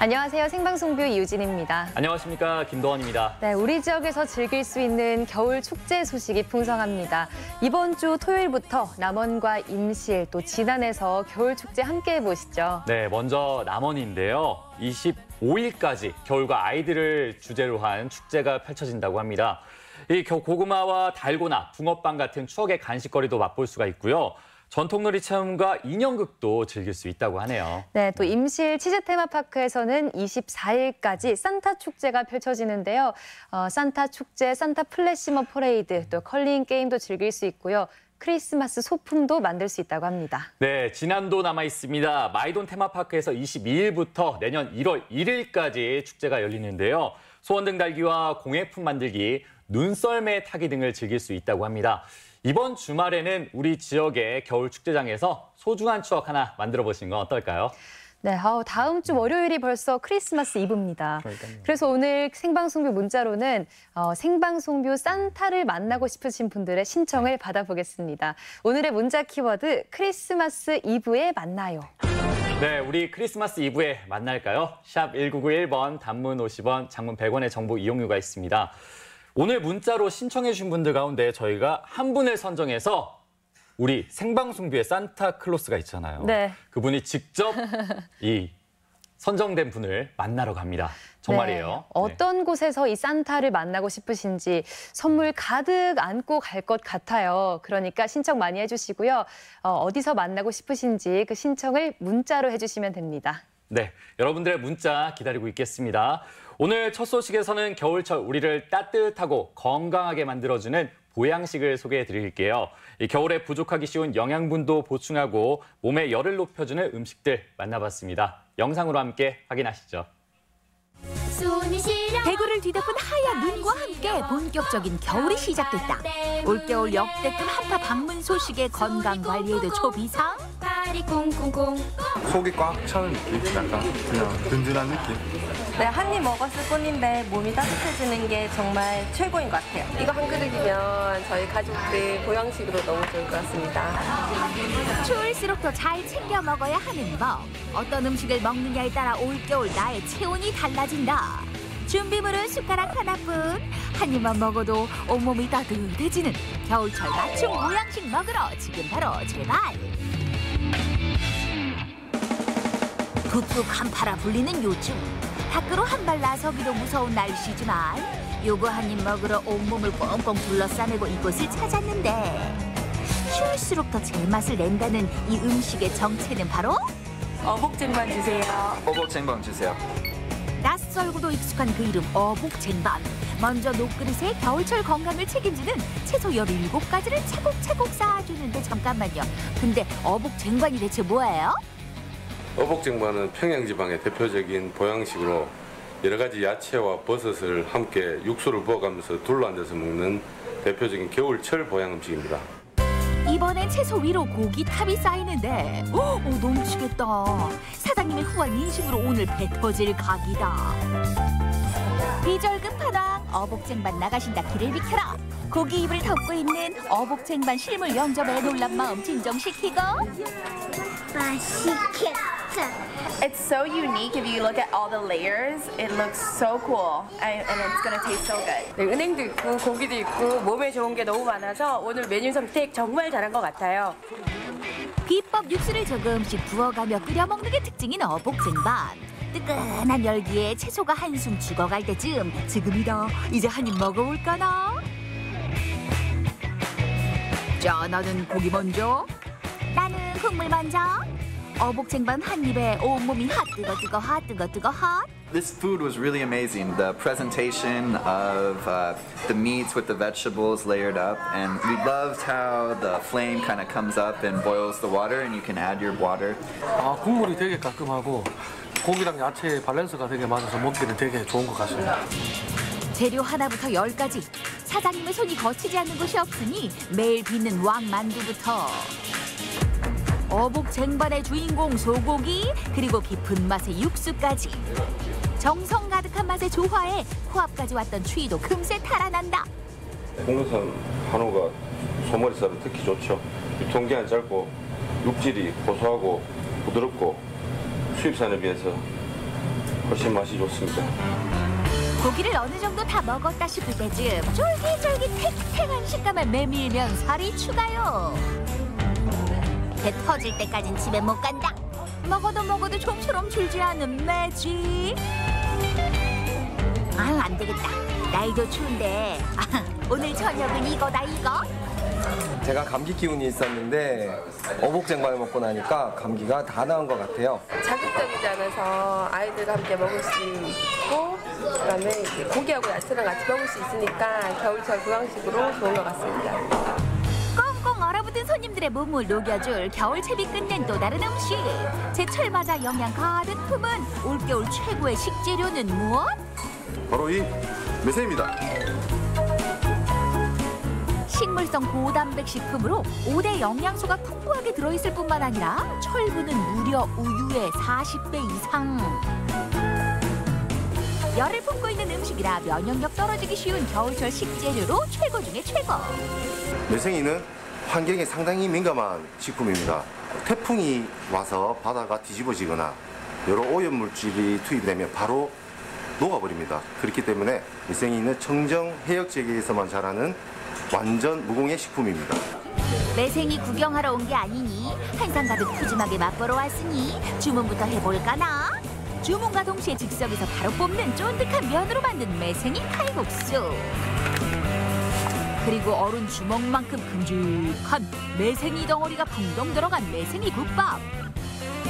안녕하세요. 생방송뷰 이유진입니다. 안녕하십니까. 김도원입니다. 네, 우리 지역에서 즐길 수 있는 겨울 축제 소식이 풍성합니다. 이번 주 토요일부터 남원과 임실 또 진안에서 겨울 축제 함께 해보시죠. 네, 먼저 남원인데요. 25일까지 겨울과 아이들을 주제로 한 축제가 펼쳐진다고 합니다. 이 고구마와 달고나, 붕어빵 같은 추억의 간식거리도 맛볼 수가 있고요. 전통놀이 체험과 인형극도 즐길 수 있다고 하네요. 네, 또 임실 치즈테마파크에서는 24일까지 산타 축제가 펼쳐지는데요. 산타 축제, 산타 플래시몹 퍼레이드, 또 컬링 게임도 즐길 수 있고요. 크리스마스 소품도 만들 수 있다고 합니다. 네, 진안도 남아 있습니다. 마이돈 테마파크에서 22일부터 내년 1월 1일까지 축제가 열리는데요. 소원등 달기와 공예품 만들기, 눈썰매 타기 등을 즐길 수 있다고 합니다. 이번 주말에는 우리 지역의 겨울 축제장에서 소중한 추억 하나 만들어 보신 건 어떨까요? 네, 다음 주 월요일이 벌써 크리스마스 이브입니다. 그러니까요. 그래서 오늘 생방송뷰 문자로는 생방송뷰 산타를 만나고 싶으신 분들의 신청을 받아보겠습니다. 오늘의 문자 키워드 크리스마스 이브에 만나요. 네, 우리 크리스마스 이브에 만날까요? 샵 1991번, 단문 50원, 장문 100원의 정보 이용료가 있습니다. 오늘 문자로 신청해 주신 분들 가운데 저희가 한 분을 선정해서 우리 생방송뷰의 산타클로스가 있잖아요. 네. 그분이 직접 이 선정된 분을 만나러 갑니다. 정말이에요. 네. 어떤 곳에서 이 산타를 만나고 싶으신지 선물 가득 안고 갈 것 같아요. 그러니까 신청 많이 해주시고요. 어디서 만나고 싶으신지 그 신청을 문자로 해주시면 됩니다. 네, 여러분들의 문자 기다리고 있겠습니다. 오늘 첫 소식에서는 겨울철 우리를 따뜻하고 건강하게 만들어주는 보양식을 소개해 드릴게요. 이 겨울에 부족하기 쉬운 영양분도 보충하고 몸의 열을 높여주는 음식들 만나봤습니다. 영상으로 함께 확인하시죠. 대구를 뒤덮은 하얀 눈과 함께 본격적인 겨울이 시작됐다. 올겨울 역대급 한파 방문 소식에 건강 관리에도 초비상. 속이 꽉 차는 느낌? 약간 그냥 든든한 느낌? 네, 한 입 먹었을 뿐인데 몸이 따뜻해지는 게 정말 최고인 것 같아요. 이거 한 그릇이면 저희 가족들 보양식으로 너무 좋을 것 같습니다. 추울수록 더 잘 챙겨 먹어야 하는 법. 어떤 음식을 먹느냐에 따라 올겨울 나의 체온이 달라진다. 준비물은 숟가락 하나뿐. 한 입만 먹어도 온몸이 따뜻해지는 겨울철 맞춤 보양식 먹으러 지금 바로 출발. 북극 한파라 불리는 요즘. 밖으로 한 발 나서기도 무서운 날씨지만 요거 한 입 먹으러 온몸을 꽁꽁 둘러싸매고 이곳을 찾았는데 추울수록 더 제맛을 낸다는 이 음식의 정체는 바로 어복쟁반 주세요. 어복쟁반 주세요. 낯설고도 익숙한 그 이름 어복쟁반. 먼저 녹그릇에 겨울철 건강을 책임지는 채소 17가지를 차곡차곡 쌓아주는데 잠깐만요. 근데 어복쟁반이 대체 뭐예요? 어복쟁반은 평양지방의 대표적인 보양식으로 여러 가지 야채와 버섯을 함께 육수를 부어가면서 둘러앉아서 먹는 대표적인 겨울철 보양 음식입니다. 이번엔 채소 위로 고기탑이 쌓이는데 넘치겠다. 사장님의 후한 인심으로 오늘 배 터질 각이다. 비절급 하나 어복쟁반 나가신다 길을 비켜라. 고기 입을 덮고 있는 어복쟁반 실물 영접에 놀란 마음 진정시키고 맛있겠다. It's so unique. If you look at all the layers, it looks so cool, and it's gonna taste so good. 네, 은행도 있고 고기도 있고 몸에 좋은 게 너무 많아서 오늘 메뉴 선택 정말 잘한 것 같아요. 비법 육수를 조금씩 부어가며 끓여 먹는 게 특징인 어복쟁반. 뜨끈한 열기에 채소가 한숨 죽어갈 때쯤 지금이다. 이제 한 입 먹어볼까나? 자, 나는 고기 먼저. 나는 국물 먼저. 어복쟁반 한 입에 온몸이 핫 뜨거. This food was really amazing. The presentation of the meats with the vegetables layered up, and we loved how the flame kind of comes up and boils the water, and you can add your water. 국물이 되게 깔끔하고 고기랑 야채의 밸런스가 되게 맞아서 먹기는 되게 좋은 것 같습니다. 재료 하나부터 10가지. 사장님의 손이 거치지 않는 곳이 없으니 매일 빚는 왕만두부터 어복쟁반의 주인공 소고기, 그리고 깊은 맛의 육수까지. 정성 가득한 맛의 조화에 코앞까지 왔던 추위도 금세 탈환한다. 국내산 한우가 소머리살은 특히 좋죠. 유통기한이 짧고 육질이 고소하고 부드럽고 수입산에 비해서 훨씬 맛이 좋습니다. 고기를 어느 정도 다 먹었다 싶을 때쯤 쫄깃쫄깃 탱탱한 식감을 메밀면 살이 추가요. 배 터질 때까진 집에 못 간다. 먹어도 좀처럼 줄지 않는 매직. 아유 안 되겠다. 나이도 추운데 오늘 저녁은 이거다 이거. 제가 감기 기운이 있었는데 어복쟁반을 먹고 나니까 감기가 다 나은 것 같아요. 자극적이지 않아서 아이들과 함께 먹을 수 있고 그다음에 이제 고기하고 야채랑 같이 먹을 수 있으니까 겨울철 보양식으로 좋은 것 같습니다. 꽁꽁 얼어붙은 손님들의 몸을 녹여줄 겨울채비 끝낸 또 다른 음식. 제철 맞아 영양 가득 품은 올겨울 최고의 식재료는 무엇? 바로 이 매생입니다. 식물성 고단백 식품으로 5대 영양소가 풍부하게 들어있을 뿐만 아니라 철분은 무려 우유의 40배 이상. 열을 품고 있는 음식이라 면역력 떨어지기 쉬운 겨울철 식재료로 최고 중에 최고. 매생이는 환경에 상당히 민감한 식품입니다. 태풍이 와서 바다가 뒤집어지거나 여러 오염물질이 투입되면 바로 녹아버립니다. 그렇기 때문에 매생이는 청정 해역 지역에서만 자라는 완전 무공해 식품입니다. 매생이 구경하러 온 게 아니니 한상 가득 푸짐하게 맛보러 왔으니 주문부터 해볼까나? 주문과 동시에 즉석에서 바로 뽑는 쫀득한 면으로 만든 매생이 칼국수. 그리고 어른 주먹만큼 큼직한 매생이 덩어리가 풍덩 들어간 매생이 국밥.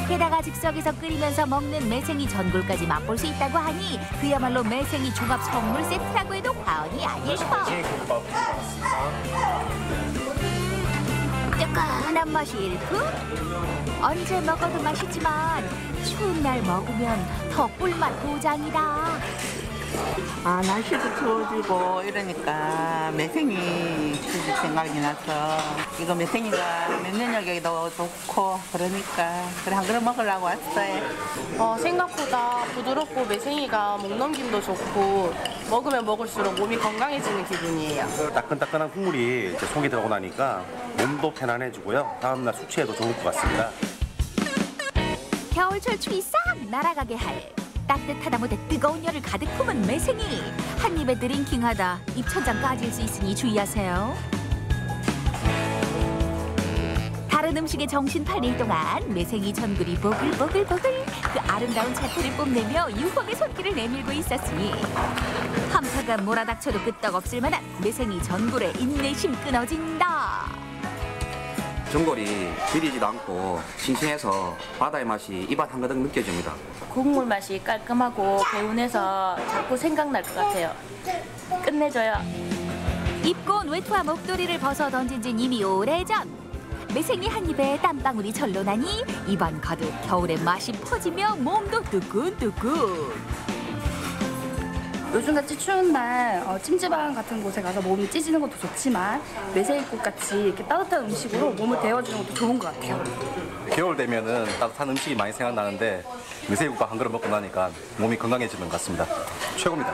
게다가 즉석에서 끓이면서 먹는 매생이 전골까지 맛볼 수 있다고 하니 그야말로 매생이 종합 선물 세트라고 해도 과언이 아닐 법. 뜨끈한 맛이 일품? 언제 먹어도 맛있지만 추운 날 먹으면 더 꿀맛 도장이다. 아, 날씨도 추워지고 이러니까 매생이 생각이 나서 이거 매생이가 면역력에도 좋고 그러니까 그래 한 그릇 먹으려고 왔어요. 생각보다 부드럽고 매생이가 목 넘김도 좋고 먹으면 먹을수록 몸이 건강해지는 기분이에요. 따끈따끈한 국물이 이제 속에 들어가고 나니까 몸도 편안해지고요. 다음날 숙취에도 좋을 것 같습니다. 겨울철 추위 싹 날아가게 할 따뜻하다 못해 뜨거운 열을 가득 품은 매생이. 한 입에 드링킹하다 입천장 까질 수 있으니 주의하세요. 다른 음식에 정신 팔릴 동안 매생이 전골이 보글보글보글 그 아름다운 자태를 뽐내며 유혹의 손길을 내밀고 있었으니 한파가 몰아닥쳐도 끄떡없을 만한 매생이 전골의 인내심 끊어진다. 전골이 비리지도 않고 싱싱해서 바다의 맛이 입안 한가득 느껴집니다. 국물 맛이 깔끔하고 개운해서 자꾸 생각날 것 같아요. 끝내줘요. 입고 온 외투와 목도리를 벗어 던진 지 이미 오래전. 매생이 한 입에 땀방울이 절로 나니 입안 가득 겨울의 맛이 퍼지며 몸도 뜨끈뜨끈. 요즘같이 추운 날 찜질방 같은 곳에 가서 몸이 찢어지는 것도 좋지만 매생이국 같이 이렇게 따뜻한 음식으로 몸을 데워주는 것도 좋은 것 같아요. 겨울 되면은 따뜻한 음식이 많이 생각나는데 매생이국밥 한 그릇 먹고 나니까 몸이 건강해지는 것 같습니다. 최고입니다.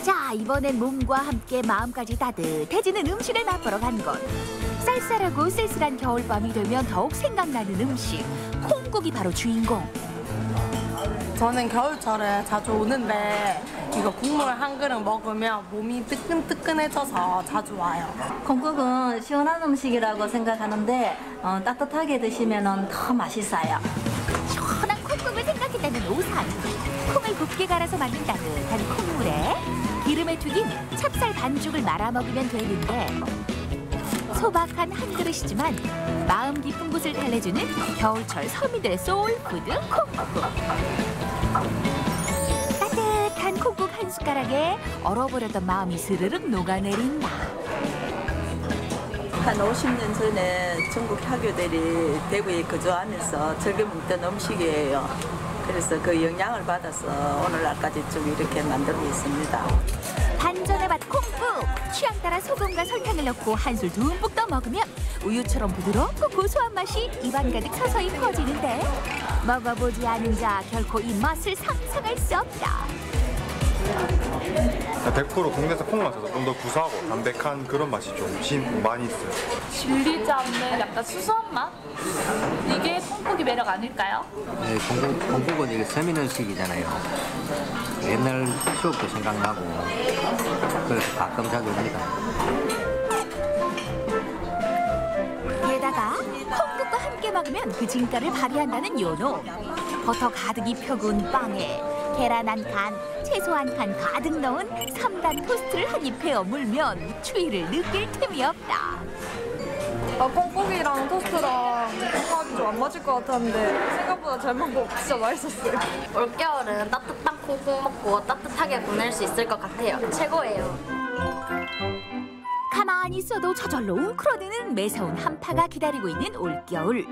자, 이번엔 몸과 함께 마음까지 따뜻해지는 음식을 맛보러 간 곳. 쌀쌀하고 쓸쓸한 겨울밤이 되면 더욱 생각나는 음식. 콩국이 바로 주인공. 저는 겨울철에 자주 오는데 이거 국물 한 그릇 먹으면 몸이 뜨끈뜨끈해져서 자주 와요. 콩국은 시원한 음식이라고 생각하는데 따뜻하게 드시면 더 맛있어요. 시원한 콩국을 생각했다는 오산. 콩을 곱게 갈아서 만든 따뜻한 콩물에 기름에 튀긴 찹쌀 반죽을 말아 먹으면 되는데 소박한 한 그릇이지만 마음 깊은 곳을 달래주는 겨울철 서민들의 소울푸드 콩국. 따뜻한 콩국 한 숟가락에 얼어버렸던 마음이 스르륵 녹아내린다. 한 50년 전에 중국 학교들이 대구에 거주하면서 즐겨 먹던 음식이에요. 그래서 그 영향을 받아서 오늘날까지 좀 이렇게 만들고 있습니다. 반전의 맛 콩국! 취향 따라 소금과 설탕을 넣고 한술 듬뿍 떠 먹으면 우유처럼 부드럽고 고소한 맛이 입안 가득 서서히 퍼지는데 먹어보지 않은 자 결코 이 맛을 상상할 수 없다. 100% 국내산 콩 맛에서 좀 더 구수하고 담백한 그런 맛이 좀 많이 있어요. 질리지 않는 약간 수수한 맛? 이게 콩국이 매력 아닐까요? 네, 콩국은 이게 서민음식이잖아요. 옛날 추억도 생각나고 그래서 가끔 자주 옵니다. 게다가 콩국과 함께 먹으면 그 진가를 발휘한다는 요노. 버터 가득히 펴군 빵에 계란 한 칸, 채소 한 칸 가득 넣은 3단 토스트를 한 입 베어 물면 추위를 느낄 틈이 없다. 콩국이랑 토스트랑 조합이 좀 안 맞을 것 같았는데 생각보다 잘 먹고 진짜 맛있었어요. 올겨울은 따뜻한 콩국 먹고 따뜻하게 보낼 수 있을 것 같아요. 최고예요. 가만히 있어도 저절로 웅크러드는 매서운 한파가 기다리고 있는 올겨울.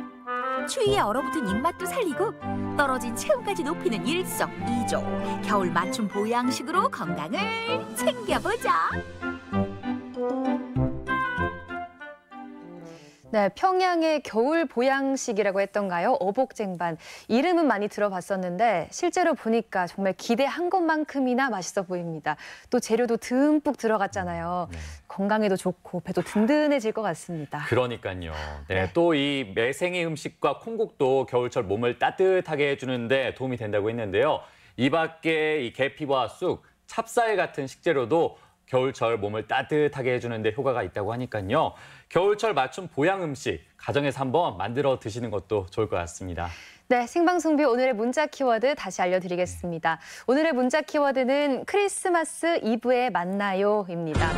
추위에 얼어붙은 입맛도 살리고 떨어진 체온까지 높이는 일석이조. 겨울 맞춤 보양식으로 건강을 챙겨보자. 네, 평양의 겨울 보양식이라고 했던가요? 어복쟁반. 이름은 많이 들어봤었는데 실제로 보니까 정말 기대한 것만큼이나 맛있어 보입니다. 또 재료도 듬뿍 들어갔잖아요. 건강에도 좋고 배도 든든해질 것 같습니다. 그러니까요. 네, 또 이 매생이 음식과 콩국도 겨울철 몸을 따뜻하게 해주는데 도움이 된다고 했는데요. 이 밖에 이 계피와 쑥, 찹쌀 같은 식재료도 겨울철 몸을 따뜻하게 해주는데 효과가 있다고 하니까요. 겨울철 맞춤 보양 음식 가정에서 한번 만들어 드시는 것도 좋을 것 같습니다. 네, 생방송비 오늘의 문자 키워드 다시 알려드리겠습니다. 오늘의 문자 키워드는 크리스마스 이브에 만나요입니다.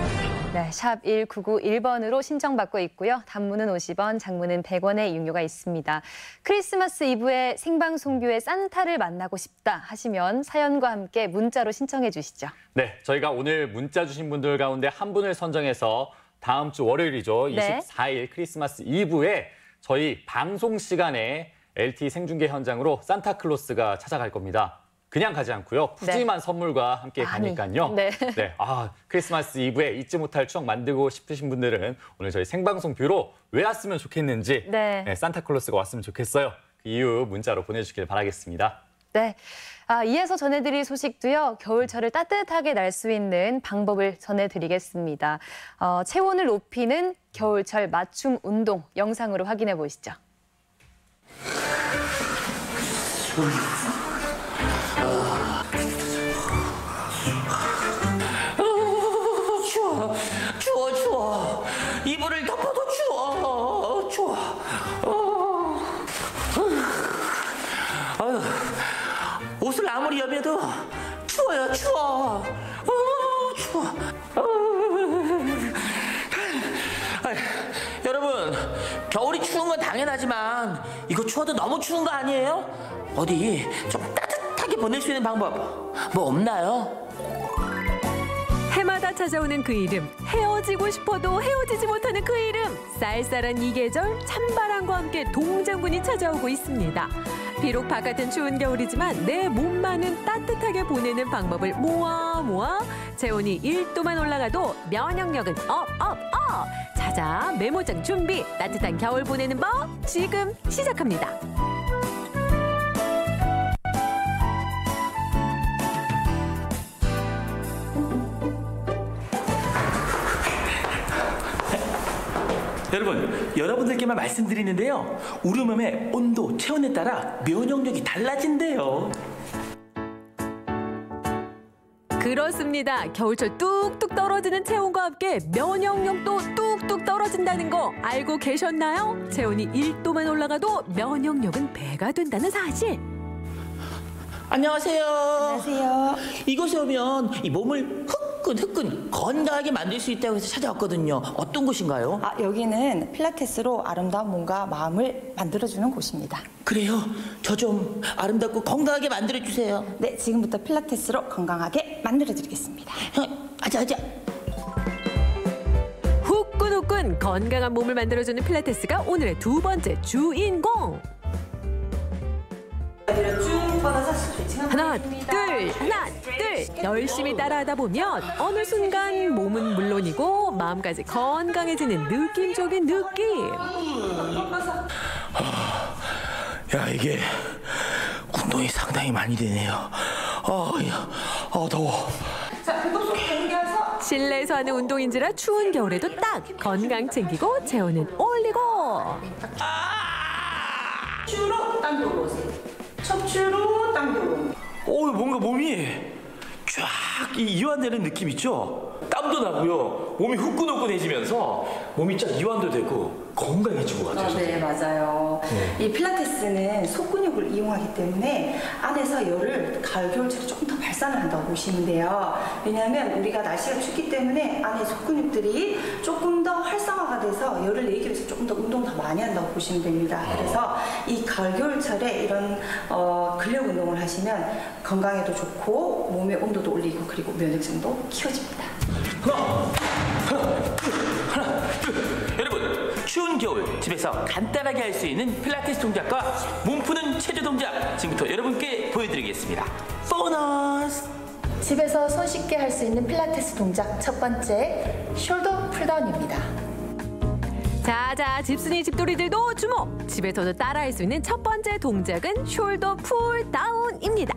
네, 샵 1991번으로 신청받고 있고요. 단문은 50원, 장문은 100원의 이용료가 있습니다. 크리스마스 이브에 생방송뷰의 산타를 만나고 싶다 하시면 사연과 함께 문자로 신청해 주시죠. 네, 저희가 오늘 문자 주신 분들 가운데 한 분을 선정해서 다음 주 월요일이죠. 네. 24일 크리스마스 이브에 저희 방송 시간에 LTE 생중계 현장으로 산타클로스가 찾아갈 겁니다. 그냥 가지 않고요. 푸짐한 선물과 함께 가니까요. 네. 네, 크리스마스 이브에 잊지 못할 추억 만들고 싶으신 분들은 오늘 저희 생방송 뷰로 왜 왔으면 좋겠는지 네. 산타클로스가 왔으면 좋겠어요. 그 이유 문자로 보내주길 바라겠습니다. 네. 이어서 전해드릴 소식도요. 겨울철을 따뜻하게 날 수 있는 방법을 전해드리겠습니다. 체온을 높이는 겨울철 맞춤 운동 영상으로 확인해 보시죠. 추워. 이불을 덮어도 추워. 옷을 아무리 여며도 추워. 여러분, 겨울이 추운 건 당연하지만 이거 추워도 너무 추운 거 아니에요? 어디 좀 따뜻하게 보낼 수 있는 방법 뭐 없나요? 해마다 찾아오는 그 이름, 헤어지고 싶어도 헤어지지 못하는 그 이름. 쌀쌀한 이 계절, 찬바람과 함께 동장군이 찾아오고 있습니다. 비록 바깥은 추운 겨울이지만 내 몸만은 따뜻하게 보내는 방법을 모아 체온이 1도만 올라가도 면역력은 업. 자자, 메모장 준비. 따뜻한 겨울 보내는 법 지금 시작합니다. 여러분, 여러분들께만 말씀드리는데요. 우리 몸의 온도, 체온에 따라 면역력이 달라진대요. 그렇습니다. 겨울철 뚝뚝 떨어지는 체온과 함께 면역력도 뚝뚝 떨어진다는 거 알고 계셨나요? 체온이 1도만 올라가도 면역력은 배가 된다는 사실. 안녕하세요. 이곳에 오면 이 몸을 후끈 건강하게 만들 수 있다고 해서 찾아왔거든요. 어떤 곳인가요? 여기는 필라테스로 아름다운 몸과 마음을 만들어주는 곳입니다. 그래요? 저 좀 아름답고 건강하게 만들어주세요. 네, 지금부터 필라테스로 건강하게 만들어드리겠습니다. 아자. 후끈 건강한 몸을 만들어주는 필라테스가 오늘의 두 번째 주인공. 하나, 둘. 열심히 따라하다 보면 어느 순간 몸은 물론이고 마음까지 건강해지는 느낌적인 느낌. 야, 이게 운동이 상당히 많이 되네요. 더워. 실내에서 하는 운동인지라 추운 겨울에도 딱 건강 챙기고 체온은 올리고. 척추로 당겨 오세요. 척추로 당겨 오세요. 뭔가 몸이 쫙 이완되는 느낌 있죠? 땀도 나고요. 몸이 후끈후끈해지면서 몸이 쫙 이완도 되고 건강해진 것 같아요. 네, 맞아요. 이 필라테스는 속근육을 이용하기 때문에 안에서 열을 가을, 겨울철에 조금 더 발산을 한다고 보시면 돼요. 왜냐하면 우리가 날씨가 춥기 때문에 안에 속근육들이 조금 더 활성화가 돼서 열을 내기 위해서 조금 더 운동을 더 많이 한다고 보시면 됩니다. 그래서 이 가을, 겨울철에 이런 근력 운동을 하시면 건강에도 좋고 몸의 온도도 올리고 그리고 면역성도 키워집니다. 여러분, 추운 겨울 집에서 간단하게 할 수 있는 필라테스 동작과 몸 푸는 체조 동작 지금부터 여러분께 보여드리겠습니다. 보너스! 집에서 손쉽게 할 수 있는 필라테스 동작 첫 번째, 숄더 풀다운입니다. 자자, 집순이 집돌이들도 주목! 집에서도 따라할 수 있는 첫 번째 동작은 숄더 풀다운입니다.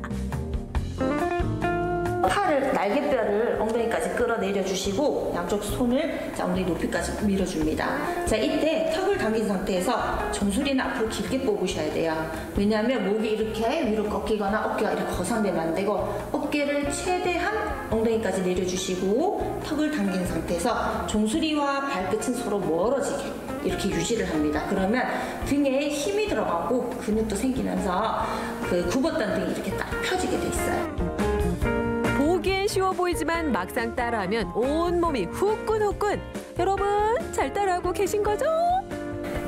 팔을, 날개뼈를 엉덩이까지 끌어내려 주시고 양쪽 손을 엉덩이 높이까지 밀어줍니다. 자, 이때 턱을 당긴 상태에서 정수리는 앞으로 깊게 뽑으셔야 돼요. 왜냐하면 목이 이렇게 위로 꺾이거나 어깨가 이렇게 거상되면 안 되고 어깨를 최대한 엉덩이까지 내려주시고 턱을 당긴 상태에서 정수리와 발끝은 서로 멀어지게 이렇게 유지를 합니다. 그러면 등에 힘이 들어가고 근육도 생기면서 그 굽었던 등이 이렇게 딱 펴지게 돼 있어요. 보기엔 쉬워 보이지만 막상 따라하면 온몸이 후끈후끈. 여러분 잘 따라하고 계신 거죠?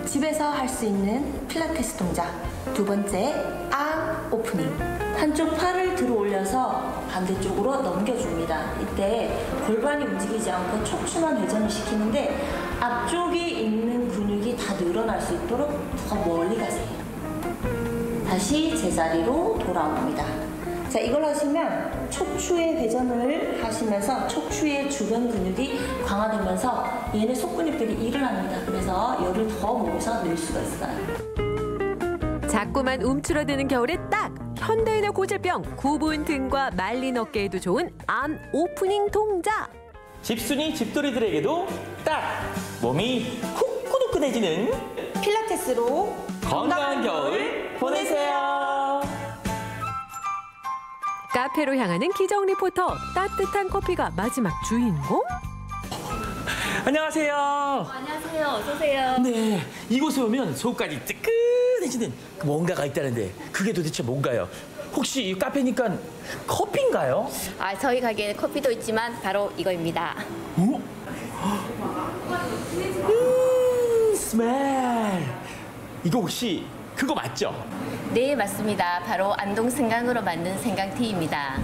집에서 할 수 있는 필라테스 동작 두 번째, 암 오프닝. 한쪽 팔을 들어 올려서 반대쪽으로 넘겨줍니다. 이때 골반이 움직이지 않고 척추만 회전을 시키는데 앞쪽에 있는 근육이 다 늘어날 수 있도록 더 멀리 가세요. 다시 제자리로 돌아옵니다. 자, 이걸 하시면 척추의 회전을 하시면서 척추의 주변 근육이 강화되면서 얘네 속근육들이 일을 합니다. 그래서 열을 더 모아서 낼 수가 있어요. 자꾸만 움츠러드는 겨울에 딱 현대인의 고질병 구분 등과 말린 어깨에도 좋은 암 오프닝 동작. 집순이 집돌이들에게도 딱 몸이 후끈후끈해지는 필라테스로 건강한 겨울 보내세요. 카페로 향하는 기정 리포터. 따뜻한 커피가 마지막 주인공? 안녕하세요. 안녕하세요. 어서 오세요. 네, 이곳에 오면 속까지 뜨끈해지는 뭔가가 있다는데 그게 도대체 뭔가요? 혹시 이 카페니까 커피인가요? 저희 가게에 커피도 있지만 바로 이거입니다. 스멜. 이거 혹시 그거 맞죠? 네, 맞습니다. 바로 안동 생강으로 만든 생강티입니다.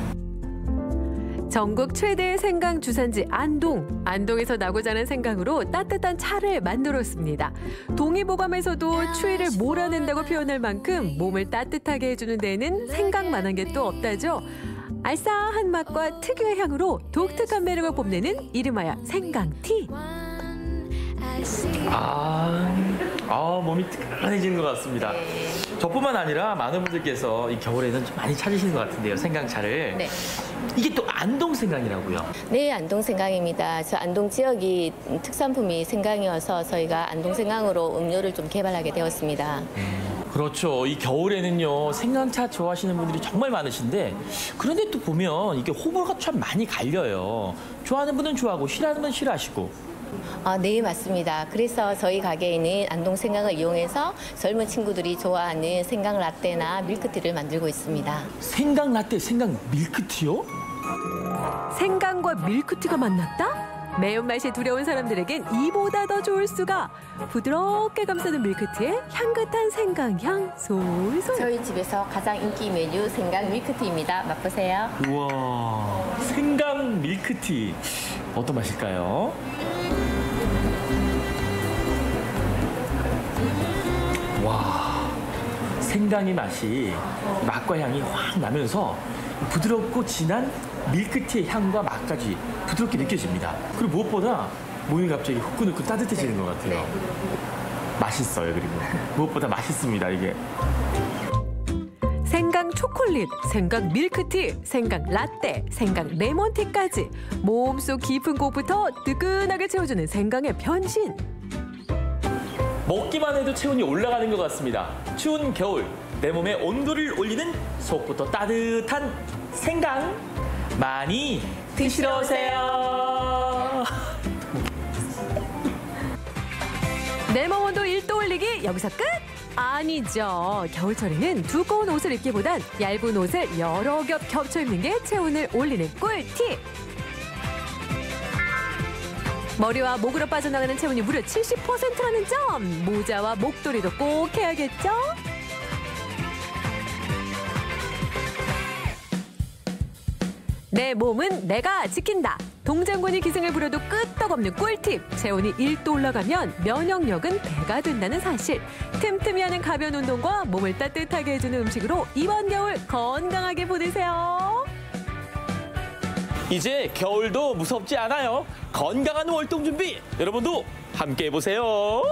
전국 최대의 생강 주산지 안동. 안동에서 나고자 하는 생강으로 따뜻한 차를 만들었습니다. 동의보감에서도 추위를 몰아낸다고 표현할 만큼 몸을 따뜻하게 해주는 데에는 생강만한 게 또 없다죠. 알싸한 맛과 특유의 향으로 독특한 매력을 뽐내는 이름하여 생강티. 몸이 뜨끈해지는 것 같습니다. 저뿐만 아니라 많은 분들께서 이 겨울에는 좀 많이 찾으시는 것 같은데요, 생강차를. 네. 이게 또 안동 생강이라고요? 네, 안동 생강입니다. 저 안동 지역이 특산품이 생강이어서 저희가 안동 생강으로 음료를 좀 개발하게 되었습니다. 그렇죠. 이 겨울에는요, 생강차 좋아하시는 분들이 정말 많으신데 그런데 또 보면 이게 호불호가 참 많이 갈려요. 좋아하는 분은 좋아하고 싫어하는 분은 싫어하시고. 네, 맞습니다. 그래서 저희 가게에는 안동 생강을 이용해서 젊은 친구들이 좋아하는 생강 라떼나 밀크티를 만들고 있습니다. 생강 라떼, 생강 밀크티요? 생강과 밀크티가 만났다? 매운맛이 두려운 사람들에겐 이보다 더 좋을 수가. 부드럽게 감싸는 밀크티에 향긋한 생강향 솔솔. 저희 집에서 가장 인기 메뉴 생강 밀크티입니다. 맛보세요. 우와, 생강 밀크티. 어떤 맛일까요? 와, 생강의 맛이 맛과 향이 확 나면서 부드럽고 진한 밀크티의 향과 맛까지 부드럽게 느껴집니다. 그리고 무엇보다 몸이 갑자기 후끈후끈 따뜻해지는 것 같아요. 맛있어요. 그리고 무엇보다 맛있습니다, 이게. 생강 초콜릿, 생강 밀크티, 생강 라떼, 생강 레몬티까지 몸속 깊은 곳부터 뜨끈하게 채워주는 생강의 변신. 먹기만 해도 체온이 올라가는 것 같습니다. 추운 겨울, 내 몸의 온도를 올리는 속부터 따뜻한 생강 많이 드시러 오세요. 내 몸 온도 1도 올리기 여기서 끝? 아니죠. 겨울철에는 두꺼운 옷을 입기보단 얇은 옷을 여러 겹 겹쳐 입는 게 체온을 올리는 꿀팁. 머리와 목으로 빠져나가는 체온이 무려 70%라는 점. 모자와 목도리도 꼭 해야겠죠? 내 몸은 내가 지킨다. 동장군이 기승을 부려도 끄떡없는 꿀팁. 체온이 1도 올라가면 면역력은 배가 된다는 사실. 틈틈이 하는 가벼운 운동과 몸을 따뜻하게 해주는 음식으로 이번 겨울 건강하게 보내세요. 이제 겨울도 무섭지 않아요. 건강한 월동 준비 여러분도 함께 해보세요.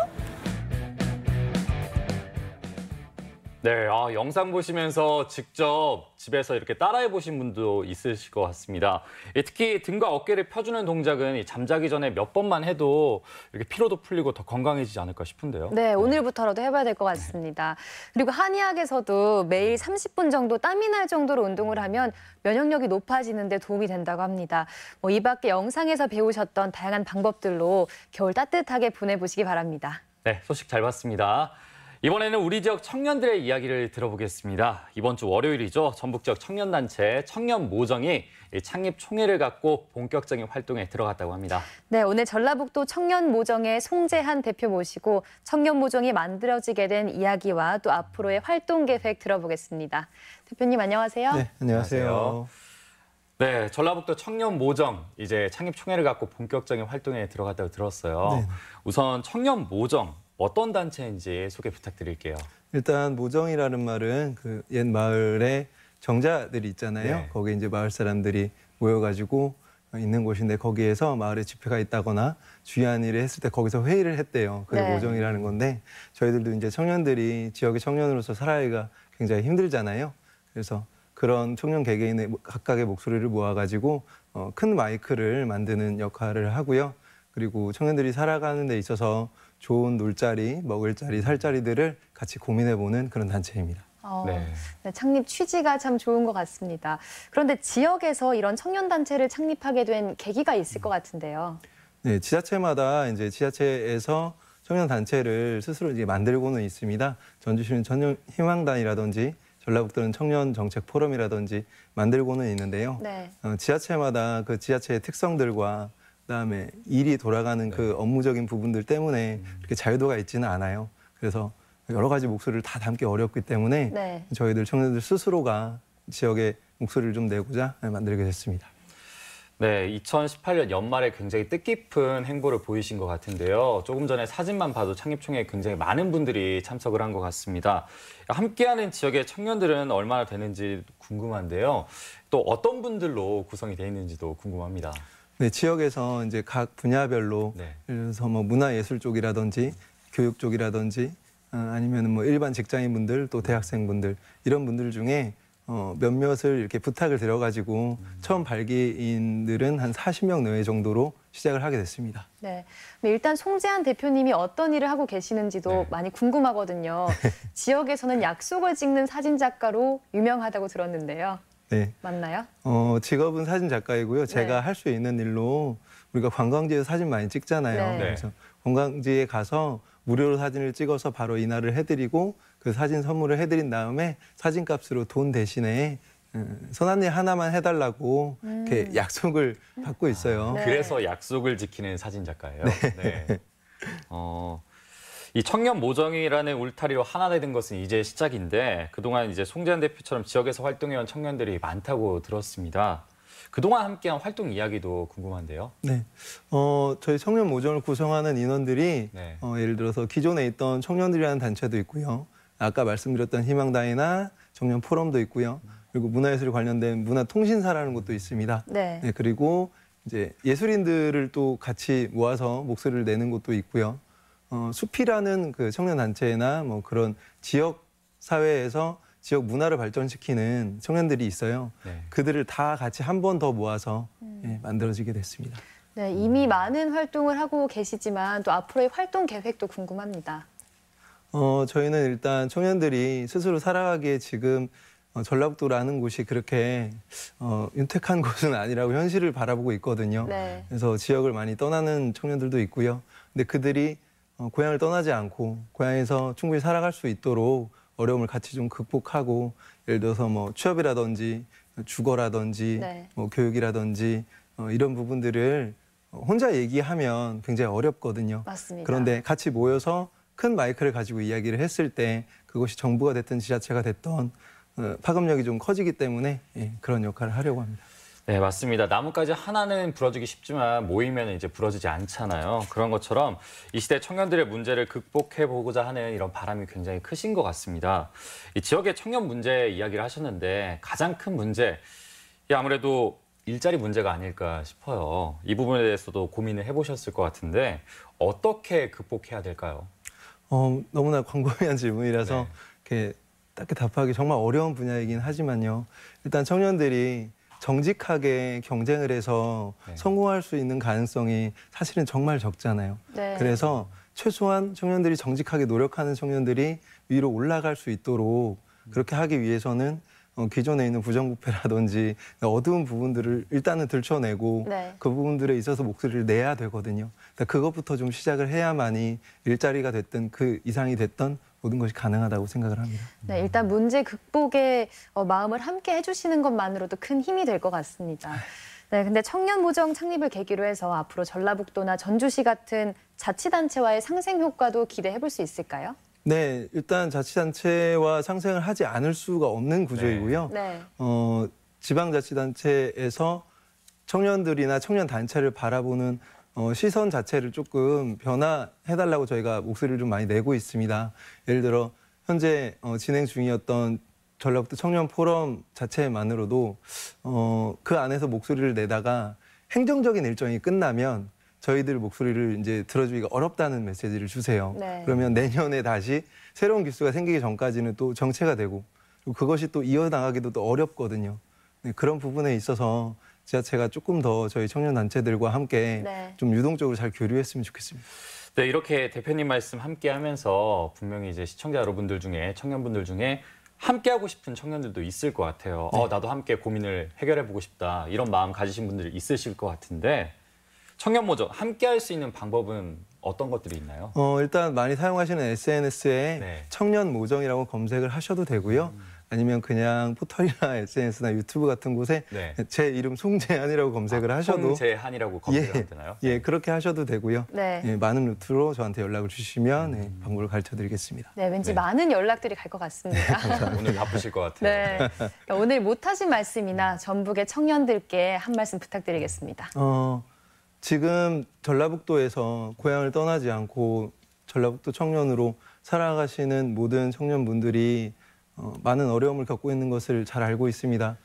네, 영상 보시면서 직접 집에서 이렇게 따라해 보신 분도 있으실 것 같습니다. 특히 등과 어깨를 펴주는 동작은 잠자기 전에 몇 번만 해도 이렇게 피로도 풀리고 더 건강해지지 않을까 싶은데요. 네, 오늘부터라도 해봐야 될 것 같습니다. 그리고 한의학에서도 매일 30분 정도 땀이 날 정도로 운동을 하면 면역력이 높아지는 데 도움이 된다고 합니다. 이 밖에 영상에서 배우셨던 다양한 방법들로 겨울 따뜻하게 보내보시기 바랍니다. 네, 소식 잘 봤습니다. 이번에는 우리 지역 청년들의 이야기를 들어보겠습니다. 이번 주 월요일이죠. 전북 지역 청년단체 청년모정이 창립 총회를 갖고 본격적인 활동에 들어갔다고 합니다. 네, 오늘 전라북도 청년모정의 송재한 대표 모시고 청년모정이 만들어지게 된 이야기와 또 앞으로의 활동 계획 들어보겠습니다. 대표님 안녕하세요. 네, 안녕하세요. 네, 전라북도 청년모정 이제 창립 총회를 갖고 본격적인 활동에 들어갔다고 들었어요. 네. 우선 청년모정 어떤 단체인지 소개 부탁드릴게요. 일단 모정이라는 말은 그 옛 마을에 정자들이 있잖아요. 네. 거기 이제 마을 사람들이 모여가지고 있는 곳인데 거기에서 마을에 집회가 있다거나 중요한 일을 했을 때 거기서 회의를 했대요. 그게 네. 모정이라는 건데 저희들도 이제 청년들이 지역의 청년으로서 살아가기가 굉장히 힘들잖아요. 그래서 그런 청년 개개인의 각각의 목소리를 모아가지고 큰 마이크를 만드는 역할을 하고요. 그리고 청년들이 살아가는 데 있어서 좋은 놀 자리, 먹을 자리, 살 자리들을 같이 고민해보는 그런 단체입니다. 네. 네, 창립 취지가 참 좋은 것 같습니다. 그런데 지역에서 이런 청년단체를 창립하게 된 계기가 있을 것 같은데요. 네, 지자체마다 이제 지자체에서 청년단체를 스스로 이제 만들고는 있습니다. 전주시는 청년희망단이라든지 전라북도는 청년정책포럼이라든지 만들고는 있는데요. 네. 지자체마다 그 지자체의 특성들과 그다음에 일이 돌아가는 그 업무적인 부분들 때문에 이렇게 자유도가 있지는 않아요. 그래서 여러 가지 목소리를 다 담기 어렵기 때문에 네. 저희들 청년들 스스로가 지역의 목소리를 좀 내고자 만들게 됐습니다. 네, 2018년 연말에 굉장히 뜻깊은 행보를 보이신 것 같은데요. 조금 전에 사진만 봐도 창립총회에 굉장히 많은 분들이 참석을 한 것 같습니다. 함께하는 지역의 청년들은 얼마나 되는지 궁금한데요. 또 어떤 분들로 구성이 되어 있는지도 궁금합니다. 네, 지역에서 이제 각 분야별로 네. 예를 들어서 뭐 문화예술 쪽이라든지 교육 쪽이라든지 아니면 뭐 일반 직장인분들 또 대학생분들 이런 분들 중에 몇몇을 이렇게 부탁을 드려가지고 처음 발기인들은 한 40명 내외 정도로 시작을 하게 됐습니다. 네, 일단 송재한 대표님이 어떤 일을 하고 계시는지도 많이 궁금하거든요. 지역에서는 약속을 찍는 사진작가로 유명하다고 들었는데요. 네. 맞나요? 직업은 사진 작가이고요. 제가 할 수 있는 일로 우리가 관광지에서 사진 많이 찍잖아요. 네. 그래서 관광지에 가서 무료로 사진을 찍어서 바로 인화를 해드리고 그 사진 선물을 해드린 다음에 사진값으로 돈 대신에 선한 일 하나만 해달라고 이렇게 약속을 받고 있어요. 네. 그래서 약속을 지키는 사진 작가예요. 네. 네. 이 청년 모정이라는 울타리로 하나 되는 것은 이제 시작인데 그동안 이제 송재한 대표처럼 지역에서 활동해온 청년들이 많다고 들었습니다. 그동안 함께한 활동 이야기도 궁금한데요. 네, 저희 청년 모정을 구성하는 인원들이 네. 예를 들어서 기존에 있던 청년들이라는 단체도 있고요. 아까 말씀드렸던 희망단이나 청년 포럼도 있고요. 그리고 문화예술 관련된 문화통신사라는 곳도 있습니다. 네. 네, 그리고 이제 예술인들을 또 같이 모아서 목소리를 내는 곳도 있고요. 숲이라는 그 청년 단체나 뭐 그런 지역 사회에서 지역 문화를 발전시키는 청년들이 있어요. 네. 그들을 다 같이 한 번 더 모아서 만들어지게 됐습니다. 네, 이미 많은 활동을 하고 계시지만 또 앞으로의 활동 계획도 궁금합니다. 저희는 일단 청년들이 스스로 살아가기에 지금 전라북도라는 곳이 그렇게 윤택한 곳은 아니라고 현실을 바라보고 있거든요. 네. 그래서 지역을 많이 떠나는 청년들도 있고요. 근데 그들이 고향을 떠나지 않고 고향에서 충분히 살아갈 수 있도록 어려움을 같이 좀 극복하고, 예를 들어서 뭐 취업이라든지 주거라든지 네. 뭐 교육이라든지 이런 부분들을 혼자 얘기하면 굉장히 어렵거든요. 맞습니다. 그런데 같이 모여서 큰 마이크를 가지고 이야기를 했을 때 그것이 정부가 됐든 지자체가 됐든 파급력이 좀 커지기 때문에 그런 역할을 하려고 합니다. 네, 맞습니다. 나뭇가지 하나는 부러지기 쉽지만 모이면 이제 부러지지 않잖아요. 그런 것처럼 이 시대 청년들의 문제를 극복해보고자 하는 이런 바람이 굉장히 크신 것 같습니다. 이 지역의 청년 문제 이야기를 하셨는데 가장 큰 문제, 아무래도 일자리 문제가 아닐까 싶어요. 이 부분에 대해서도 고민을 해보셨을 것 같은데 어떻게 극복해야 될까요? 너무나 광범위한 질문이라서 이렇게 딱히 답하기 정말 어려운 분야이긴 하지만요. 일단 청년들이 정직하게 경쟁을 해서 성공할 수 있는 가능성이 사실은 정말 적잖아요. 네. 그래서 최소한 청년들이 정직하게 노력하는 청년들이 위로 올라갈 수 있도록 그렇게 하기 위해서는 기존에 있는 부정부패라든지 어두운 부분들을 일단은 들춰내고 네. 그 부분들에 있어서 목소리를 내야 되거든요. 그러니까 그것부터 좀 시작을 해야만이 일자리가 됐든 그 이상이 됐든 모든 것이 가능하다고 생각을 합니다. 네, 일단 문제 극복에 마음을 함께 해주시는 것만으로도 큰 힘이 될 것 같습니다. 네, 근데 청년모정 창립을 계기로 해서 앞으로 전라북도나 전주시 같은 자치단체와의 상생 효과도 기대해 볼 수 있을까요? 네, 일단 자치단체와 상생을 하지 않을 수가 없는 구조이고요. 네. 지방자치단체에서 청년들이나 청년단체를 바라보는 시선 자체를 조금 변화해달라고 저희가 목소리를 좀 많이 내고 있습니다. 예를 들어 현재 진행 중이었던 전라북도 청년 포럼 자체만으로도 그 안에서 목소리를 내다가 행정적인 일정이 끝나면 저희들 목소리를 이제 들어주기가 어렵다는 메시지를 주세요. 네. 그러면 내년에 다시 새로운 기수가 생기기 전까지는 또 정체가 되고 그리고 그것이 또 이어나가기도 또 어렵거든요. 네, 그런 부분에 있어서 지자체가 조금 더 저희 청년단체들과 함께 좀 유동적으로 잘 교류했으면 좋겠습니다. 네, 이렇게 대표님 말씀 함께 하면서 분명히 이제 시청자 여러분들 중에 청년분들 중에 함께하고 싶은 청년들도 있을 것 같아요. 나도 함께 고민을 해결해보고 싶다. 이런 마음 가지신 분들이 있으실 것 같은데 청년모정 함께할 수 있는 방법은 어떤 것들이 있나요? 일단 많이 사용하시는 SNS에 청년모정이라고 검색을 하셔도 되고요. 아니면 그냥 포털이나 SNS나 유튜브 같은 곳에 제 이름 송재한이라고 검색을 하셔도 송재한이라고 검색을 되나요? 예, 그렇게 하셔도 되고요. 네. 예, 많은 루트로 저한테 연락을 주시면 방법을 가르쳐드리겠습니다. 네, 왠지 많은 연락들이 갈 것 같습니다. 감사합니다. 오늘 바쁘실 것 같아요. 네. 오늘 못하신 말씀이나 전북의 청년들께 한 말씀 부탁드리겠습니다. 지금 전라북도에서 고향을 떠나지 않고 전라북도 청년으로 살아가시는 모든 청년분들이 많은 어려움을 겪고 있는 것을 잘 알고 있습니다.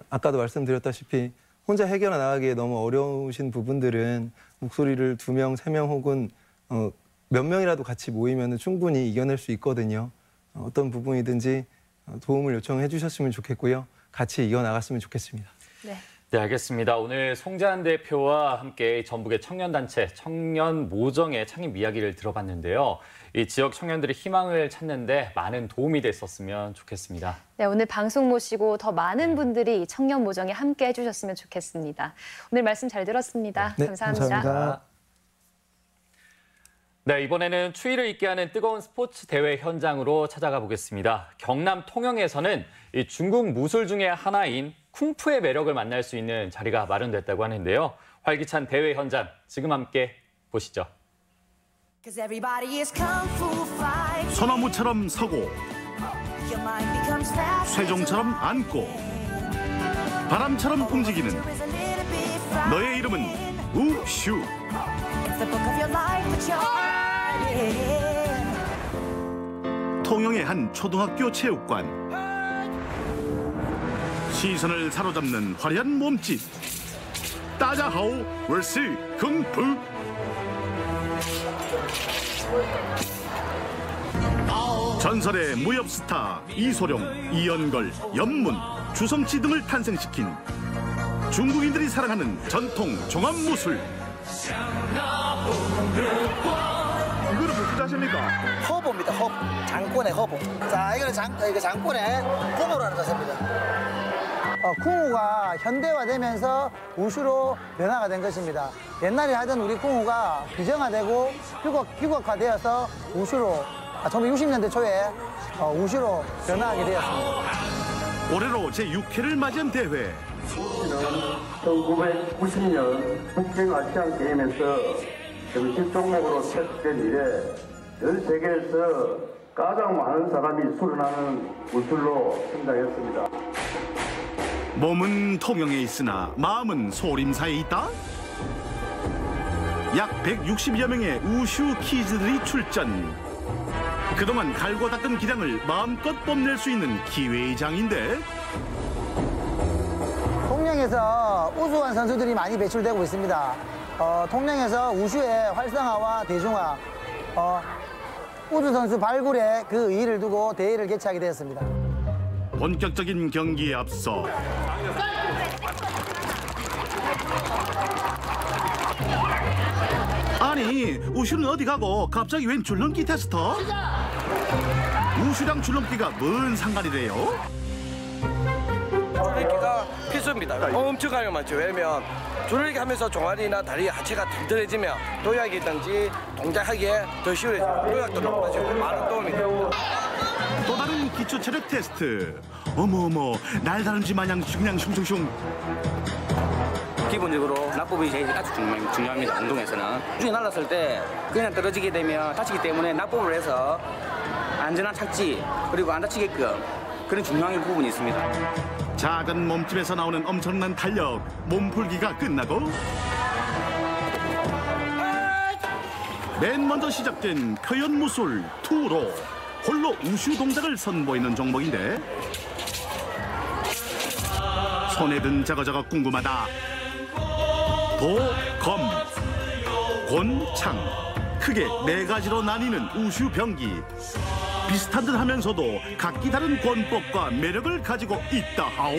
아까도 말씀드렸다시피 혼자 해결해 나가기에 너무 어려우신 부분들은 목소리를 2명, 3명 혹은 몇 명이라도 같이 모이면 충분히 이겨낼 수 있거든요. 어떤 부분이든지 도움을 요청해 주셨으면 좋겠고요. 같이 이겨나갔으면 좋겠습니다. 네, 알겠습니다. 오늘 송재한 대표와 함께 전북의 청년단체, 청년모정의 창립 이야기를 들어봤는데요. 이 지역 청년들의 희망을 찾는데 많은 도움이 됐었으면 좋겠습니다. 네, 오늘 방송 모시고 더 많은 분들이 청년모정에 함께 해주셨으면 좋겠습니다. 오늘 말씀 잘 들었습니다. 네, 감사합니다. 네, 이번에는 추위를 잊게 하는 뜨거운 스포츠 대회 현장으로 찾아가 보겠습니다. 경남 통영에서는 이 중국 무술 중에 하나인 쿵푸의 매력을 만날 수 있는 자리가 마련됐다고 하는데요. 활기찬 대회 현장 지금 함께 보시죠. 소나무처럼 서고 쇠종처럼 앉고 바람처럼 움직이는 너의 이름은 우슈. 통영의 한 초등학교 체육관. 시선을 사로잡는 화려한 몸짓. 따자하오 월스 쿵푸. 전설의 무협 스타 이소룡, 이연걸, 연문, 주성치 등을 탄생시킨 중국인들이 사랑하는 전통 종합무술. 이거는 무슨 자세입니까? 허보입니다. 허보. 장권의 허보. 자, 이거는 장권의 허보라는 자세입니다. 쿵후가 현대화되면서 우슈로 변화가 된 것입니다. 옛날에 하던 우리 쿵후가 규정화되고 규격화되어서 우슈로 1960년대 초에 우슈로 변화하게 되었습니다. 올해로 제6회를 맞이한 대회. 1990년 북경아시안게임에서 정식 종목으로 채택된 이래 전 세계에서 가장 많은 사람이 수련하는 무술로 성장했습니다. 몸은 통영에 있으나 마음은 소림사에 있다. 약 160여 명의 우슈 키즈들이 출전. 그동안 갈고 닦은 기량을 마음껏 뽐낼 수 있는 기회의 장인데, 통영에서 우수한 선수들이 많이 배출되고 있습니다. 통영에서 우슈의 활성화와 대중화, 우수 선수 발굴에 그 의의를 두고 대회를 개최하게 되었습니다. 본격적인 경기에 앞서 아니, 우슈는 어디 가고 갑자기 웬 줄넘기 테스터? 우슈랑 줄넘기가 뭔 상관이래요? 줄넘기가 필수입니다. 엄청 가력 많죠. 왜냐면 줄넘기 하면서 종아리나 다리 하체가 튼튼해지면 도약이든지 동작하기에 더 쉬워져요. 도약도 높아지고 많은 도움이 됩니다. 또 다른 기초 체력 테스트. 어머어머, 날다른쥐 마냥 그냥 슝슝슝. 기본적으로 납법이 제일 아주 중요합니다. 운동에서는 우중에 날랐을 때 그냥 떨어지게 되면 다치기 때문에 납법을 해서 안전한 착지 그리고 안 다치게끔 그런 중요한 부분이 있습니다. 작은 몸집에서 나오는 엄청난 탄력, 몸풀기가 끝나고 맨 먼저 시작된 표현무술 투로 홀로 우슈 동작을 선보이는 종목인데, 손에 든 저거 궁금하다. 도, 검, 곤, 창. 크게 4가지로 나뉘는 우슈 병기. 비슷한 듯 하면서도 각기 다른 권법과 매력을 가지고 있다 하오.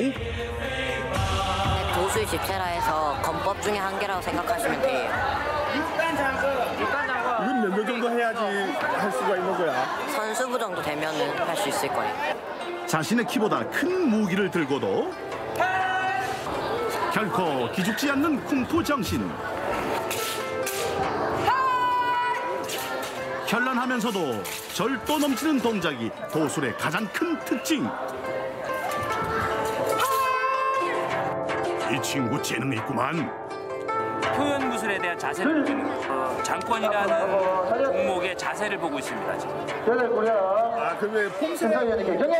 도수의 집체라 해서 권법 중에 한 개라고 생각하시면 돼요. 이건 몇 명 정도 해야지 할 수가 있는 거야? 선수부 정도 되면은 할 수 있을 거예요. 자신의 키보다 큰 무기를 들고도 결코 기죽지 않는 쿵푸 정신. 현란하면서도 절도 넘치는 동작이 도술의 가장 큰 특징. 이 친구 재능 있구만. 표현 무술에 대한 자세를 보는 장권이라는 종목의 자세를 보고 있습니다. 지금. 아, 그러면 폼새랑 결정해.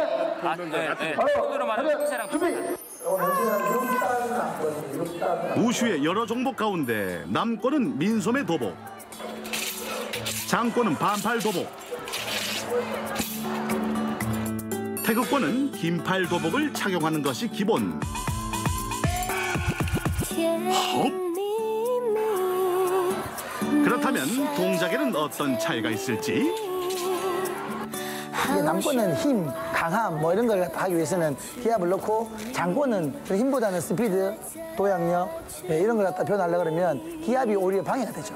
손으로 말하면 폼새랑 비슷한. 우슈의 여러 종목 가운데 남권은 민소매 도복, 장권은 반팔 도복, 태극권은 긴팔 도복을 착용하는 것이 기본. 그렇다면 동작에는 어떤 차이가 있을지? 남권은 힘, 강함 뭐 이런 걸 하기 위해서는 기압을 넣고, 장권은 힘보다는 스피드, 도약력 이런 걸 갖다 표현하려고 그러면 기압이 오히려 방해가 되죠.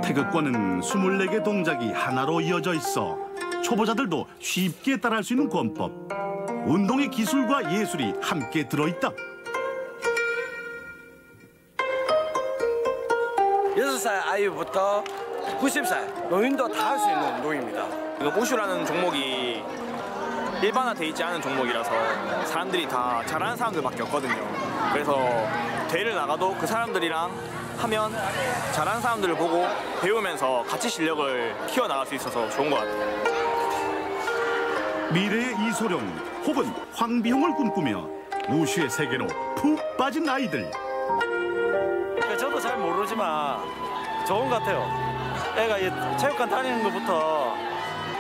태극권은 24개 동작이 하나로 이어져 있어 초보자들도 쉽게 따라할 수 있는 권법. 운동의 기술과 예술이 함께 들어있다. 6살 아이부터 90살 노인도 다 할 수 있는 운동입니다. 우슈라는 종목이 일반화돼 있지 않은 종목이라서 사람들이 다 잘하는 사람들밖에 없거든요. 그래서 대회를 나가도 그 사람들이랑 하면 잘하는 사람들을 보고 배우면서 같이 실력을 키워나갈 수 있어서 좋은 것 같아요. 미래의 이소룡 혹은 황비홍을 꿈꾸며 우슈의 세계로 푹 빠진 아이들. 저도 잘 모르지만 좋은 것 같아요. 애가 체육관 다니는 것부터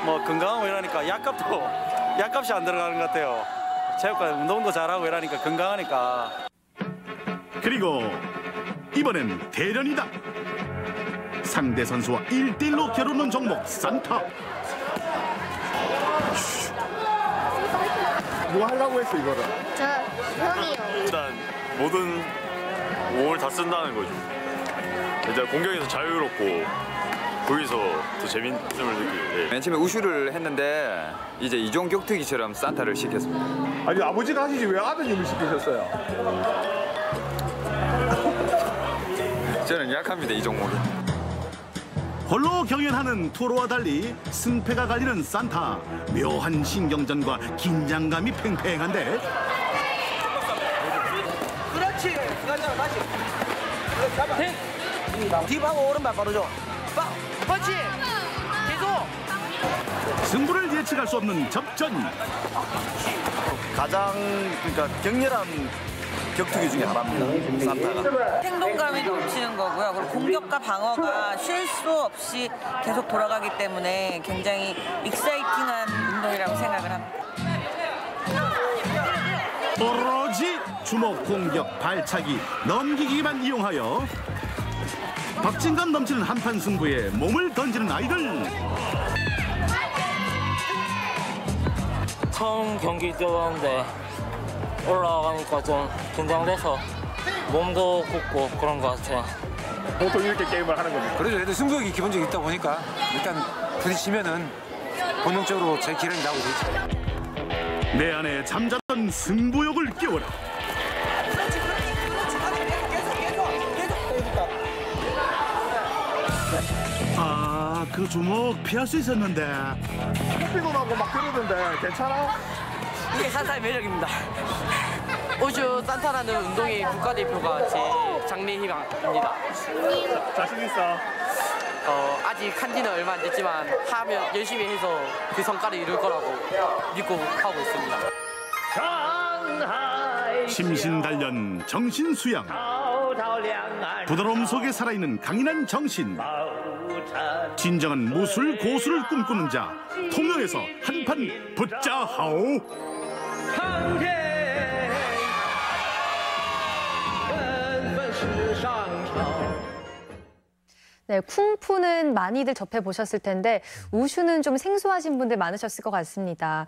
뭐 건강하고 이러니까 약값이 안 들어가는 것 같아요. 체육관 운동도 잘하고 이러니까 건강하니까. 그리고 이번엔 대련이다. 상대 선수와 1대1로 겨루는 종목 산타. 누가 하려고 했어 이거를? 저 형이요. 일단 모든 몸을 다 쓴다는 거죠. 일단 공격에서 자유롭고 거기서 더 재밌음을 느끼고. 맨 처음에 우슈를 했는데 이제 이종 격투기처럼 산타를 시켰습니다. 아니 아버지가 하시지 왜 아드님을 시키셨어요? 저는 약합니다, 이 종목에. 홀로 경연하는 투어와 달리 승패가 갈리는 산타. 묘한 신경전과 긴장감이 팽팽한데 그렇지. 그거잖아, 다시. 잡아. 딥하고 오른발 바로 줘. 펀치. 계속. 승부를 예측할 수 없는 접전. 가장 그러니까 격렬한 격투기 중에 하나입니다. 산타가. 행동감이 넘치는 거고요. 그리고 공격과 방어가 쉴 수 없이 계속 돌아가기 때문에 굉장히 익사이팅한 운동이라고 생각을 합니다. 오로지 주먹 공격, 발차기, 넘기기만 이용하여 박진감 넘치는 한판 승부에 몸을 던지는 아이들. 처음 경기 뛰었는데 올라가니까 좀 긴장돼서 몸도 굳고 그런 것 같아요. 보통 이렇게 게임을 하는 겁니다. 그래도 애들 승부욕이 기본적으로 있다 보니까 일단 부딪히면은 본능적으로 제 기량이 나오고 있죠. 내 안에 잠자던 승부욕을 깨워라. 아, 그 주먹 피할 수 있었는데. 삐도 나고 막 그러는데 괜찮아? 이게 산타의 매력입니다. 우슈 산타라는 운동이 국가대표가 제 장래희망입니다. 자신 있어? 아직 한지는 얼마 안 됐지만 하면 열심히 해서 그 성과를 이룰 거라고 믿고 하고 있습니다. 심신단련, 정신수양. 부드러움 속에 살아있는 강인한 정신. 진정한 무술 고수를 꿈꾸는 자. 통영에서 한판 붙자 하오. 네, 쿵푸는 많이들 접해보셨을 텐데 우슈는 좀 생소하신 분들 많으셨을 것 같습니다.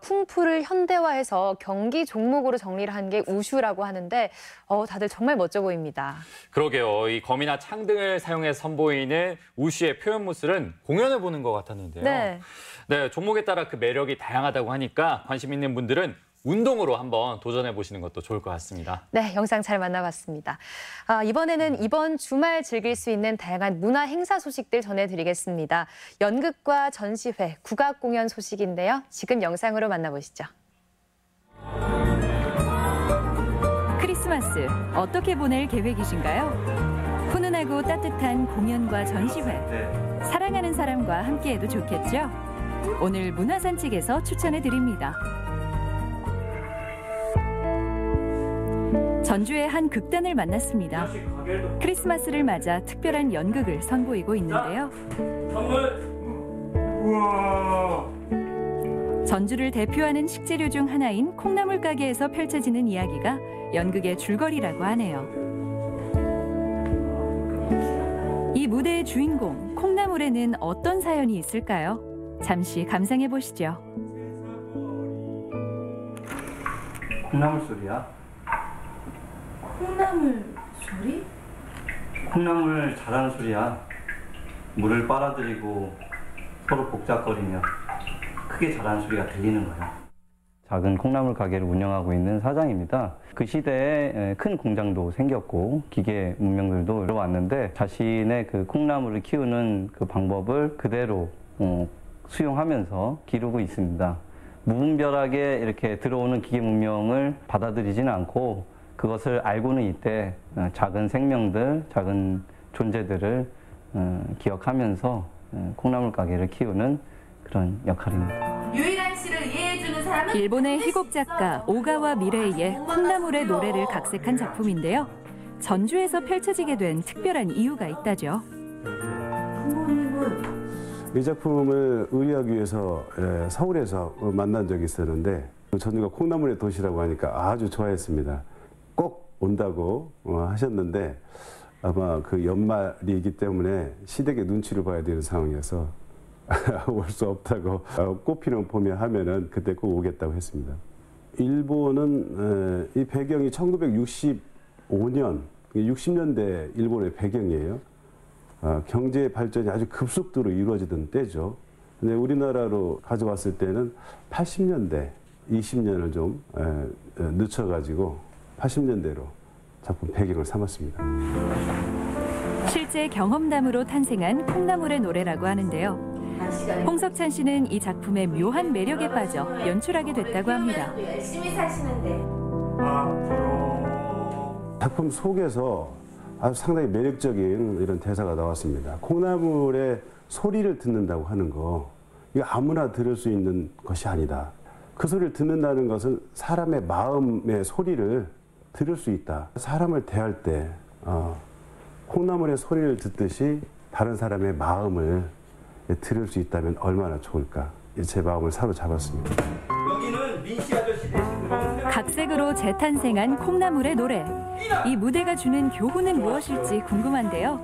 쿵푸를 현대화해서 경기 종목으로 정리를 한 게 우슈라고 하는데 다들 정말 멋져 보입니다. 그러게요. 이 검이나 창 등을 사용해서 선보이는 우슈의 표현 무술은 공연을 보는 것 같았는데요. 네, 종목에 따라 그 매력이 다양하다고 하니까 관심 있는 분들은 운동으로 한번 도전해 보시는 것도 좋을 것 같습니다. 네, 영상 잘 만나봤습니다. 이번에는 이번 주말 즐길 수 있는 다양한 문화 행사 소식들 전해드리겠습니다. 연극과 전시회, 국악 공연 소식인데요. 지금 영상으로 만나보시죠. 크리스마스 어떻게 보낼 계획이신가요? 훈훈하고 따뜻한 공연과 전시회, 사랑하는 사람과 함께해도 좋겠죠? 오늘 문화산책에서 추천해드립니다. 전주의 한 극단을 만났습니다. 크리스마스를 맞아 특별한 연극을 선보이고 있는데요. 전주를 대표하는 식재료 중 하나인 콩나물 가게에서 펼쳐지는 이야기가 연극의 줄거리라고 하네요. 이 무대의 주인공 콩나물에는 어떤 사연이 있을까요? 잠시 감상해 보시죠. 콩나물 소리야? 콩나물 소리? 콩나물 자라는 소리야. 물을 빨아들이고 서로 복잡거리며 크게 자라는 소리가 들리는 거야. 작은 콩나물 가게를 운영하고 있는 사장입니다. 그 시대에 큰 공장도 생겼고 기계 문명들도 들어왔는데 자신의 그 콩나물을 키우는 그 방법을 그대로 수용하면서 기르고 있습니다. 무분별하게 이렇게 들어오는 기계 문명을 받아들이지는 않고 그것을 알고는 이때 작은 생명들, 작은 존재들을 기억하면서 콩나물 가게를 키우는 그런 역할입니다. 유일한 씨를 이해해주는 사람은 일본의 희곡 작가 오가와 미레이의 콩나물의 노래를 각색한 작품인데요. 전주에서 펼쳐지게 된 특별한 이유가 있다죠. 이 작품을 의뢰하기 위해서 서울에서 만난 적이 있었는데 전주가 콩나물의 도시라고 하니까 아주 좋아했습니다. 꼭 온다고 하셨는데 아마 그 연말이기 때문에 시댁의 눈치를 봐야 되는 상황이어서 올 수 없다고 꽃 피는 봄에 하면은 그때 꼭 오겠다고 했습니다. 일본은 이 배경이 1965년, 60년대 일본의 배경이에요. 경제 발전이 아주 급속도로 이루어지던 때죠. 근데 우리나라로 가져왔을 때는 80년대, 20년을 좀 늦춰가지고 80년대로 작품 배경을 삼았습니다. 실제 경험담으로 탄생한 콩나물의 노래라고 하는데요. 홍석찬 씨는 이 작품의 묘한 매력에 빠져 연출하게 됐다고 합니다. 열심히 사시는데. 작품 속에서 아주 상당히 매력적인 이런 대사가 나왔습니다. 콩나물의 소리를 듣는다고 하는 거, 이거 아무나 들을 수 있는 것이 아니다. 그 소리를 듣는다는 것은 사람의 마음의 소리를 들을 수 있다. 사람을 대할 때 콩나물의 소리를 듣듯이 다른 사람의 마음을 들을 수 있다면 얼마나 좋을까. 제 마음을 사로잡았습니다. 여기는 민씨 아저씨 대신 각색으로 재탄생한 콩나물의 노래. 이 무대가 주는 교훈은 무엇일지 궁금한데요.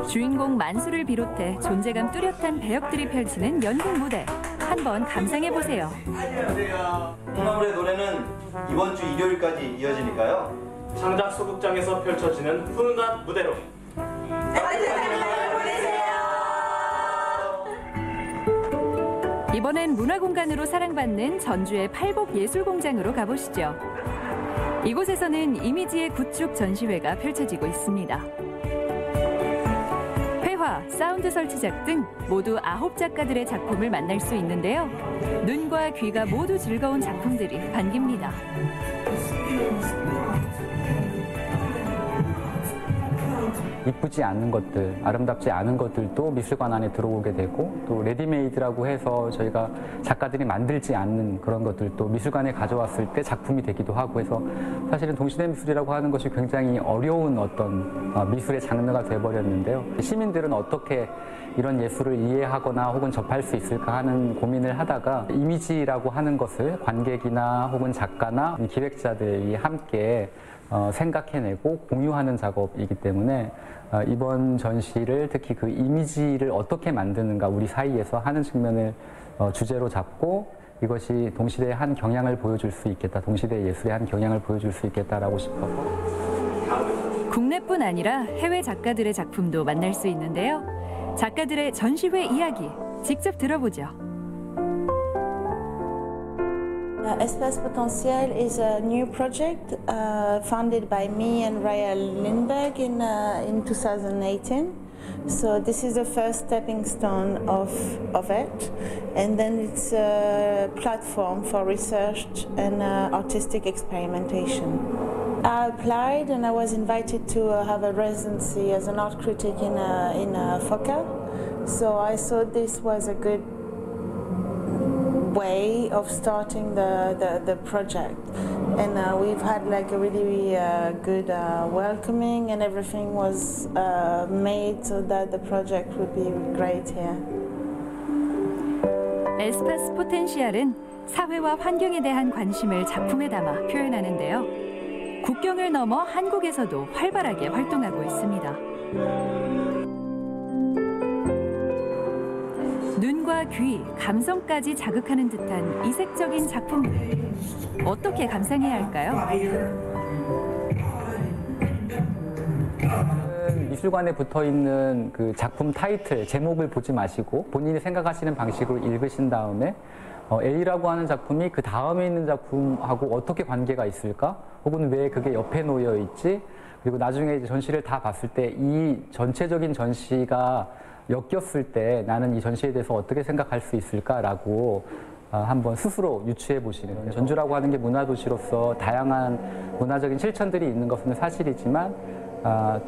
주인공 만수를 비롯해 존재감 뚜렷한 배역들이 펼치는 연극 무대. 한번 감상해보세요. 안녕하세요. 콩나물의 노래는 이번 주 일요일까지 이어지니까요. 창작 소극장에서 펼쳐지는 훈훈한 무대로. 이번엔 문화공간으로 사랑받는 전주의 팔복예술공장으로 가보시죠. 이곳에서는 이미지의 구축 전시회가 펼쳐지고 있습니다. 회화, 사운드 설치작 등 모두 9작가들의 작품을 만날 수 있는데요. 눈과 귀가 모두 즐거운 작품들이 반깁니다. 이쁘지 않은 것들, 아름답지 않은 것들도 미술관 안에 들어오게 되고, 또 레디메이드라고 해서 저희가 작가들이 만들지 않는 그런 것들도 미술관에 가져왔을 때 작품이 되기도 하고 해서 사실은 동시대 미술이라고 하는 것이 굉장히 어려운 어떤 미술의 장르가 돼버렸는데요. 시민들은 어떻게 이런 예술을 이해하거나 혹은 접할 수 있을까 하는 고민을 하다가 이미지라고 하는 것을 관객이나 혹은 작가나 기획자들이 함께 생각해내고 공유하는 작업이기 때문에 이번 전시를 특히 그 이미지를 어떻게 만드는가 우리 사이에서 하는 측면을 주제로 잡고 이것이 동시대의 한 경향을 보여줄 수 있겠다. 동시대 예술의 한 경향을 보여줄 수 있겠다라고 싶어서. 국내뿐 아니라 해외 작가들의 작품도 만날 수 있는데요. 작가들의 전시회 이야기 직접 들어보죠. Espace Potentiel is a new project founded by me and Raya Lindberg in 2018. So this is the first stepping stone of it, and then it's a platform for research and artistic experimentation. I applied and I was invited to have a residency as an art critic in FOCA. So I thought this was a good way of starting the project, and we've had like a really good welcoming, and everything was made so that the project would be great here. 에스파스 포텐시알은 사회와 환경에 대한 관심을 작품에 담아 표현하는데요. 국경을 넘어 한국에서도 활발하게 활동하고 있습니다. 눈과 귀, 감성까지 자극하는 듯한 이색적인 작품들. 어떻게 감상해야 할까요? 미술관에 붙어있는 그 작품 타이틀, 제목을 보지 마시고 본인이 생각하시는 방식으로 읽으신 다음에 A라고 하는 작품이 그 다음에 있는 작품하고 어떻게 관계가 있을까? 혹은 왜 그게 옆에 놓여 있지? 그리고 나중에 이제 전시를 다 봤을 때 이 전체적인 전시가 엮였을 때 나는 이 전시에 대해서 어떻게 생각할 수 있을까라고 한번 스스로 유추해 보시는. 전주라고 하는 게 문화도시로서 다양한 문화적인 실천들이 있는 것은 사실이지만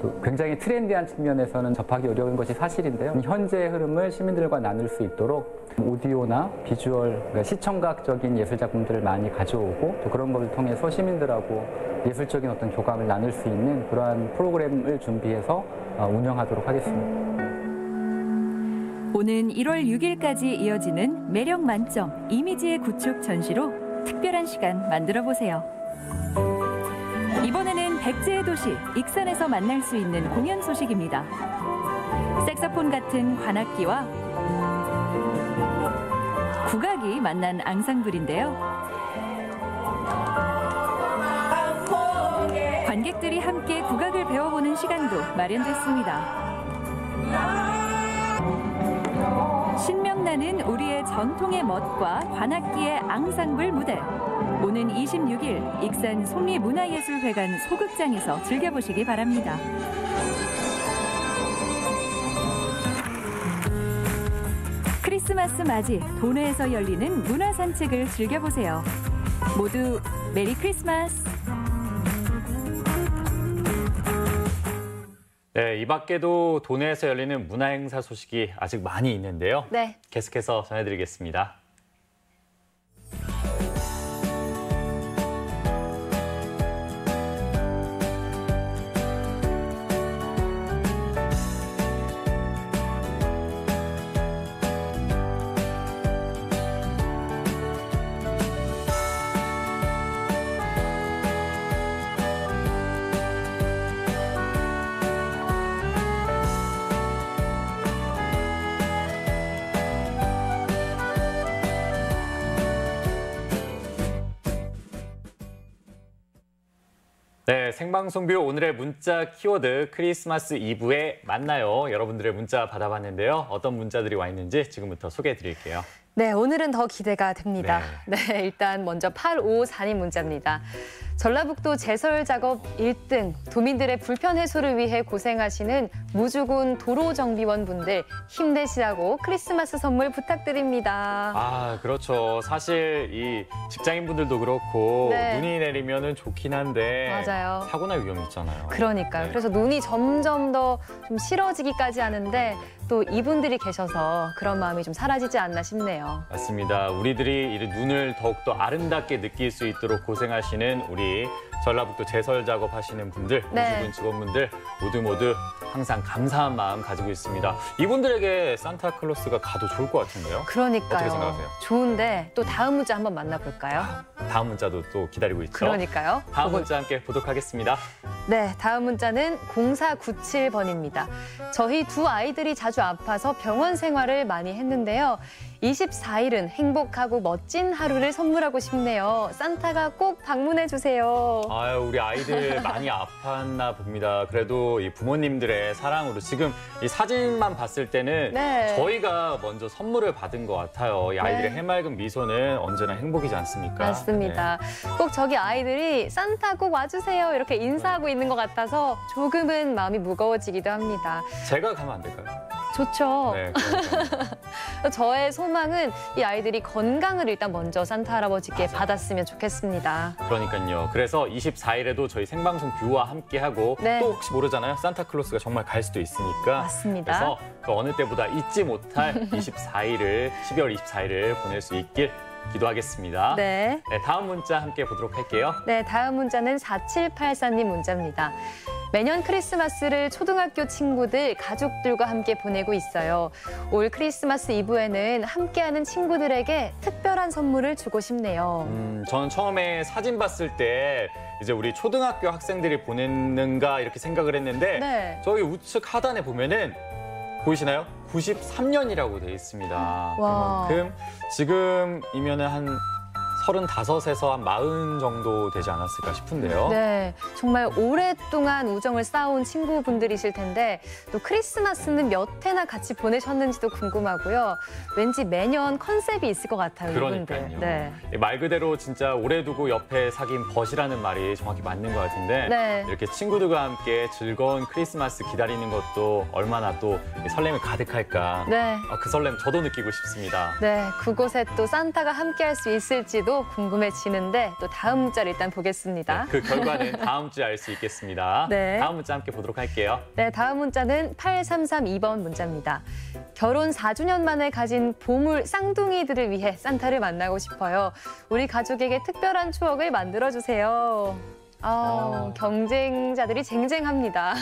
또 굉장히 트렌디한 측면에서는 접하기 어려운 것이 사실인데요. 현재의 흐름을 시민들과 나눌 수 있도록 오디오나 비주얼, 그러니까 시청각적인 예술 작품들을 많이 가져오고 또 그런 것을 통해서 시민들하고 예술적인 어떤 교감을 나눌 수 있는 그러한 프로그램을 준비해서 운영하도록 하겠습니다. 오는 1월 6일까지 이어지는 매력 만점 이미지의 구축 전시로 특별한 시간 만들어 보세요. 이번에는 백제의 도시 익산에서 만날 수 있는 공연 소식입니다. 색소폰 같은 관악기와 국악이 만난 앙상블인데요. 관객들이 함께 국악을 배워보는 시간도 마련됐습니다. 신명나는 우리의 전통의 멋과 관악기의 앙상블 무대. 오는 26일 익산 속리문화예술회관 소극장에서 즐겨보시기 바랍니다. 크리스마스 맞이 도내에서 열리는 문화산책을 즐겨보세요. 모두 메리 크리스마스! 네, 이 밖에도 도내에서 열리는 문화행사 소식이 아직 많이 있는데요. 네. 계속해서 전해드리겠습니다. 네, 생방송뷰 오늘의 문자 키워드 크리스마스 이브에 만나요. 여러분들의 문자 받아봤는데요. 어떤 문자들이 와 있는지 지금부터 소개해 드릴게요. 네, 오늘은 더 기대가 됩니다. 네, 일단 먼저 8554님 문자입니다. 전라북도 제설 작업 1등, 도민들의 불편 해소를 위해 고생하시는 무주군 도로정비원 분들 힘내시라고 크리스마스 선물 부탁드립니다. 아, 그렇죠. 사실 이 직장인분들도 그렇고 네. 눈이 내리면은 좋긴 한데 맞아요. 사고 날 위험이 있잖아요. 그러니까요. 네. 그래서 눈이 점점 더 좀 싫어지기까지 하는데 또 이분들이 계셔서 그런 마음이 좀 사라지지 않나 싶네요. 맞습니다. 우리들이 이 눈을 더욱더 아름답게 느낄 수 있도록 고생하시는 우리 전라북도 제설 작업하시는 분들, 네. 무주군 직원분들 모두 항상 감사한 마음 가지고 있습니다. 이분들에게 산타클로스가 가도 좋을 것 같은데요? 그러니까요. 어떻게 생각하세요? 좋은데 또 다음 문자 한번 만나볼까요? 다음 문자도 또 기다리고 있죠? 그러니까요. 다음 문자 함께 보도록 하겠습니다. 네, 다음 문자는 0497번입니다. 저희 두 아이들이 자주 아파서 병원 생활을 많이 했는데요. 24일은 행복하고 멋진 하루를 선물하고 싶네요. 산타가 꼭 방문해 주세요. 아유, 우리 아이들 많이 아팠나 봅니다. 그래도 이 부모님들의 사랑으로 지금 이 사진만 봤을 때는 네. 저희가 먼저 선물을 받은 것 같아요. 이 아이들의 네. 해맑은 미소는 언제나 행복이지 않습니까? 맞습니다. 꼭 저기 아이들이 산타 꼭 와주세요 이렇게 인사하고 있는 것 같아서 조금은 마음이 무거워지기도 합니다. 네. 제가 가면 안 될까요? 좋죠. 네, 그러니까요. 저의 소망은 이 아이들이 건강을 일단 먼저 산타 할아버지께 받았으면 좋겠습니다. 그러니까요. 그래서 24일에도 저희 생방송 뷰와 함께하고 네. 또 혹시 모르잖아요. 산타클로스가 정말 갈 수도 있으니까. 맞습니다. 그래서 그 어느 때보다 잊지 못할 12월 24일을 보낼 수 있길 기도하겠습니다. 네. 네, 다음 문자 함께 보도록 할게요. 네, 다음 문자는 4784님 문자입니다. 매년 크리스마스를 초등학교 친구들, 가족들과 함께 보내고 있어요. 올 크리스마스 이브에는 함께하는 친구들에게 특별한 선물을 주고 싶네요. 저는 처음에 사진 봤을 때 이제 우리 초등학교 학생들이 보냈는가 이렇게 생각을 했는데 네. 저기 우측 하단에 보면은 보이시나요? 93년이라고 돼 있습니다. 와. 그만큼 지금이면은 한 35에서 한 40 정도 되지 않았을까 싶은데요. 네, 정말 오랫동안 우정을 쌓아온 친구분들이실 텐데 또 크리스마스는 몇 해나 같이 보내셨는지도 궁금하고요. 왠지 매년 컨셉이 있을 것 같아요, 그러니까요. 이분들. 네. 말 그대로 진짜 오래 두고 옆에 사귄 벗이라는 말이 정확히 맞는 것 같은데 네. 이렇게 친구들과 함께 즐거운 크리스마스 기다리는 것도 얼마나 또 설렘이 가득할까. 네. 그 설렘 저도 느끼고 싶습니다. 네, 그곳에 또 산타가 함께할 수 있을지도 궁금해지는데 또 다음 문자를 일단 보겠습니다. 그 결과는 다음 주에 알 수 있겠습니다. 네. 다음 문자 함께 보도록 할게요. 네, 다음 문자는 8332번 문자입니다. 결혼 4주년 만에 가진 보물 쌍둥이들을 위해 산타를 만나고 싶어요. 우리 가족에게 특별한 추억을 만들어주세요. 경쟁자들이 쟁쟁합니다.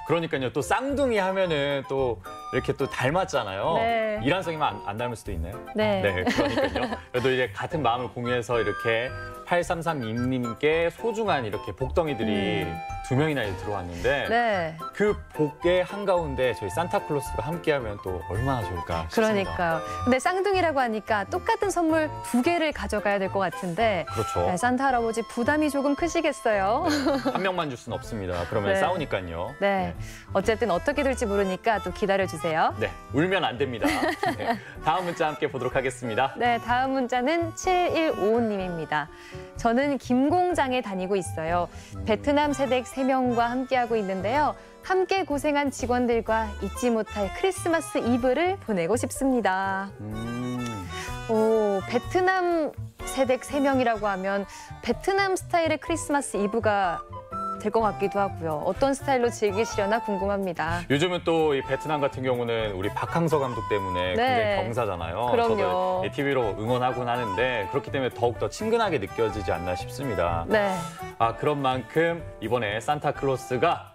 그러니까요. 또 쌍둥이 하면은 또 이렇게 또 닮았잖아요. 네. 이란성이만 안 닮을 수도 있나요? 네. 네, 그러니까요. 그래도 이제 같은 마음을 공유해서 이렇게 8332님께 소중한 이렇게 복덩이들이 2명이나 들어왔는데 네. 그 복의 한가운데 저희 산타클로스가 함께하면 또 얼마나 좋을까 싶습니다. 그러니까요. 근데 쌍둥이라고 하니까 똑같은 선물 2개를 가져가야 될 것 같은데 그렇죠. 네, 산타 할아버지 부담이 조금 크시겠어요. 한 명만 줄 수는 없습니다. 그러면 네. 싸우니까요. 네. 어쨌든 어떻게 될지 모르니까 또 기다려주세요. 네, 울면 안 됩니다. 네, 다음 문자 함께 보도록 하겠습니다. 네, 다음 문자는 7155님입니다. 저는 김공장에 다니고 있어요. 베트남 세댁 3명과 함께하고 있는데요. 함께 고생한 직원들과 잊지 못할 크리스마스 이브를 보내고 싶습니다. 오, 베트남 세댁 3명이라고 하면 베트남 스타일의 크리스마스 이브가 될 것 같기도 하고요. 어떤 스타일로 즐기시려나 궁금합니다. 요즘은 또 이 베트남 같은 경우는 우리 박항서 감독 때문에 네. 굉장히 경사잖아요. 그럼요. 저도 TV로 응원하곤 하는데 그렇기 때문에 더욱더 친근하게 느껴지지 않나 싶습니다. 네. 아, 그런 만큼 이번에 산타클로스가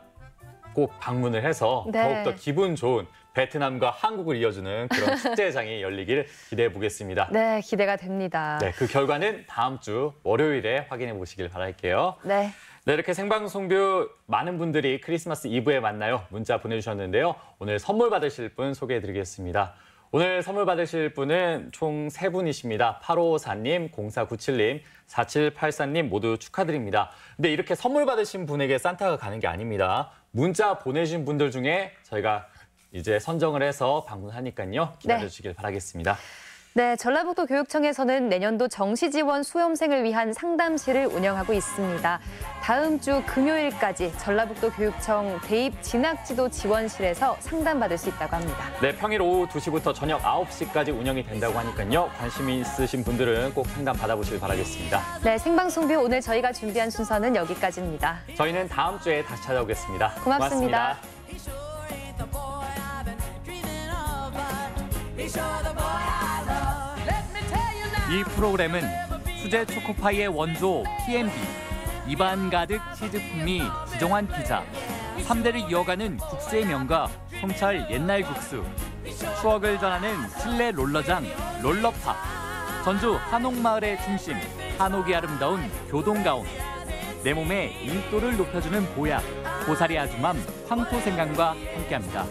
꼭 방문을 해서 네. 더욱더 기분 좋은 베트남과 한국을 이어주는 그런 축제장이 열리길 기대해 보겠습니다. 네, 기대가 됩니다. 네, 그 결과는 다음 주 월요일에 확인해 보시길 바랄게요. 네. 네, 이렇게 생방송뷰 많은 분들이 크리스마스 이브에 만나요 문자 보내주셨는데요. 오늘 선물 받으실 분 소개해드리겠습니다. 오늘 선물 받으실 분은 총 3분이십니다. 8554님, 0497님, 4784님 모두 축하드립니다. 근데 이렇게 선물 받으신 분에게 산타가 가는 게 아닙니다. 문자 보내주신 분들 중에 저희가 이제 선정을 해서 방문하니까요. 기다려주시길 바라겠습니다. 네, 전라북도 교육청에서는 내년도 정시 지원 수험생을 위한 상담실을 운영하고 있습니다. 다음 주 금요일까지 전라북도 교육청 대입 진학지도 지원실에서 상담받을 수 있다고 합니다. 네, 평일 오후 2시부터 저녁 9시까지 운영이 된다고 하니까요. 관심 있으신 분들은 꼭 상담 받아보시길 바라겠습니다. 네, 생방송뷰 오늘 저희가 준비한 순서는 여기까지입니다. 저희는 다음 주에 다시 찾아오겠습니다. 고맙습니다. 이 프로그램은 수제 초코파이의 원조 P&B, 입안 가득 치즈 풍미 지정환 피자, 3대를 이어가는 국세의 명가 성찰 옛날 국수, 추억을 전하는 실내 롤러장 롤러파, 전주 한옥마을의 중심 한옥이 아름다운 교동가온, 내 몸의 인도를 높여주는 보약 고사리 아주맘 황토생강과 함께합니다.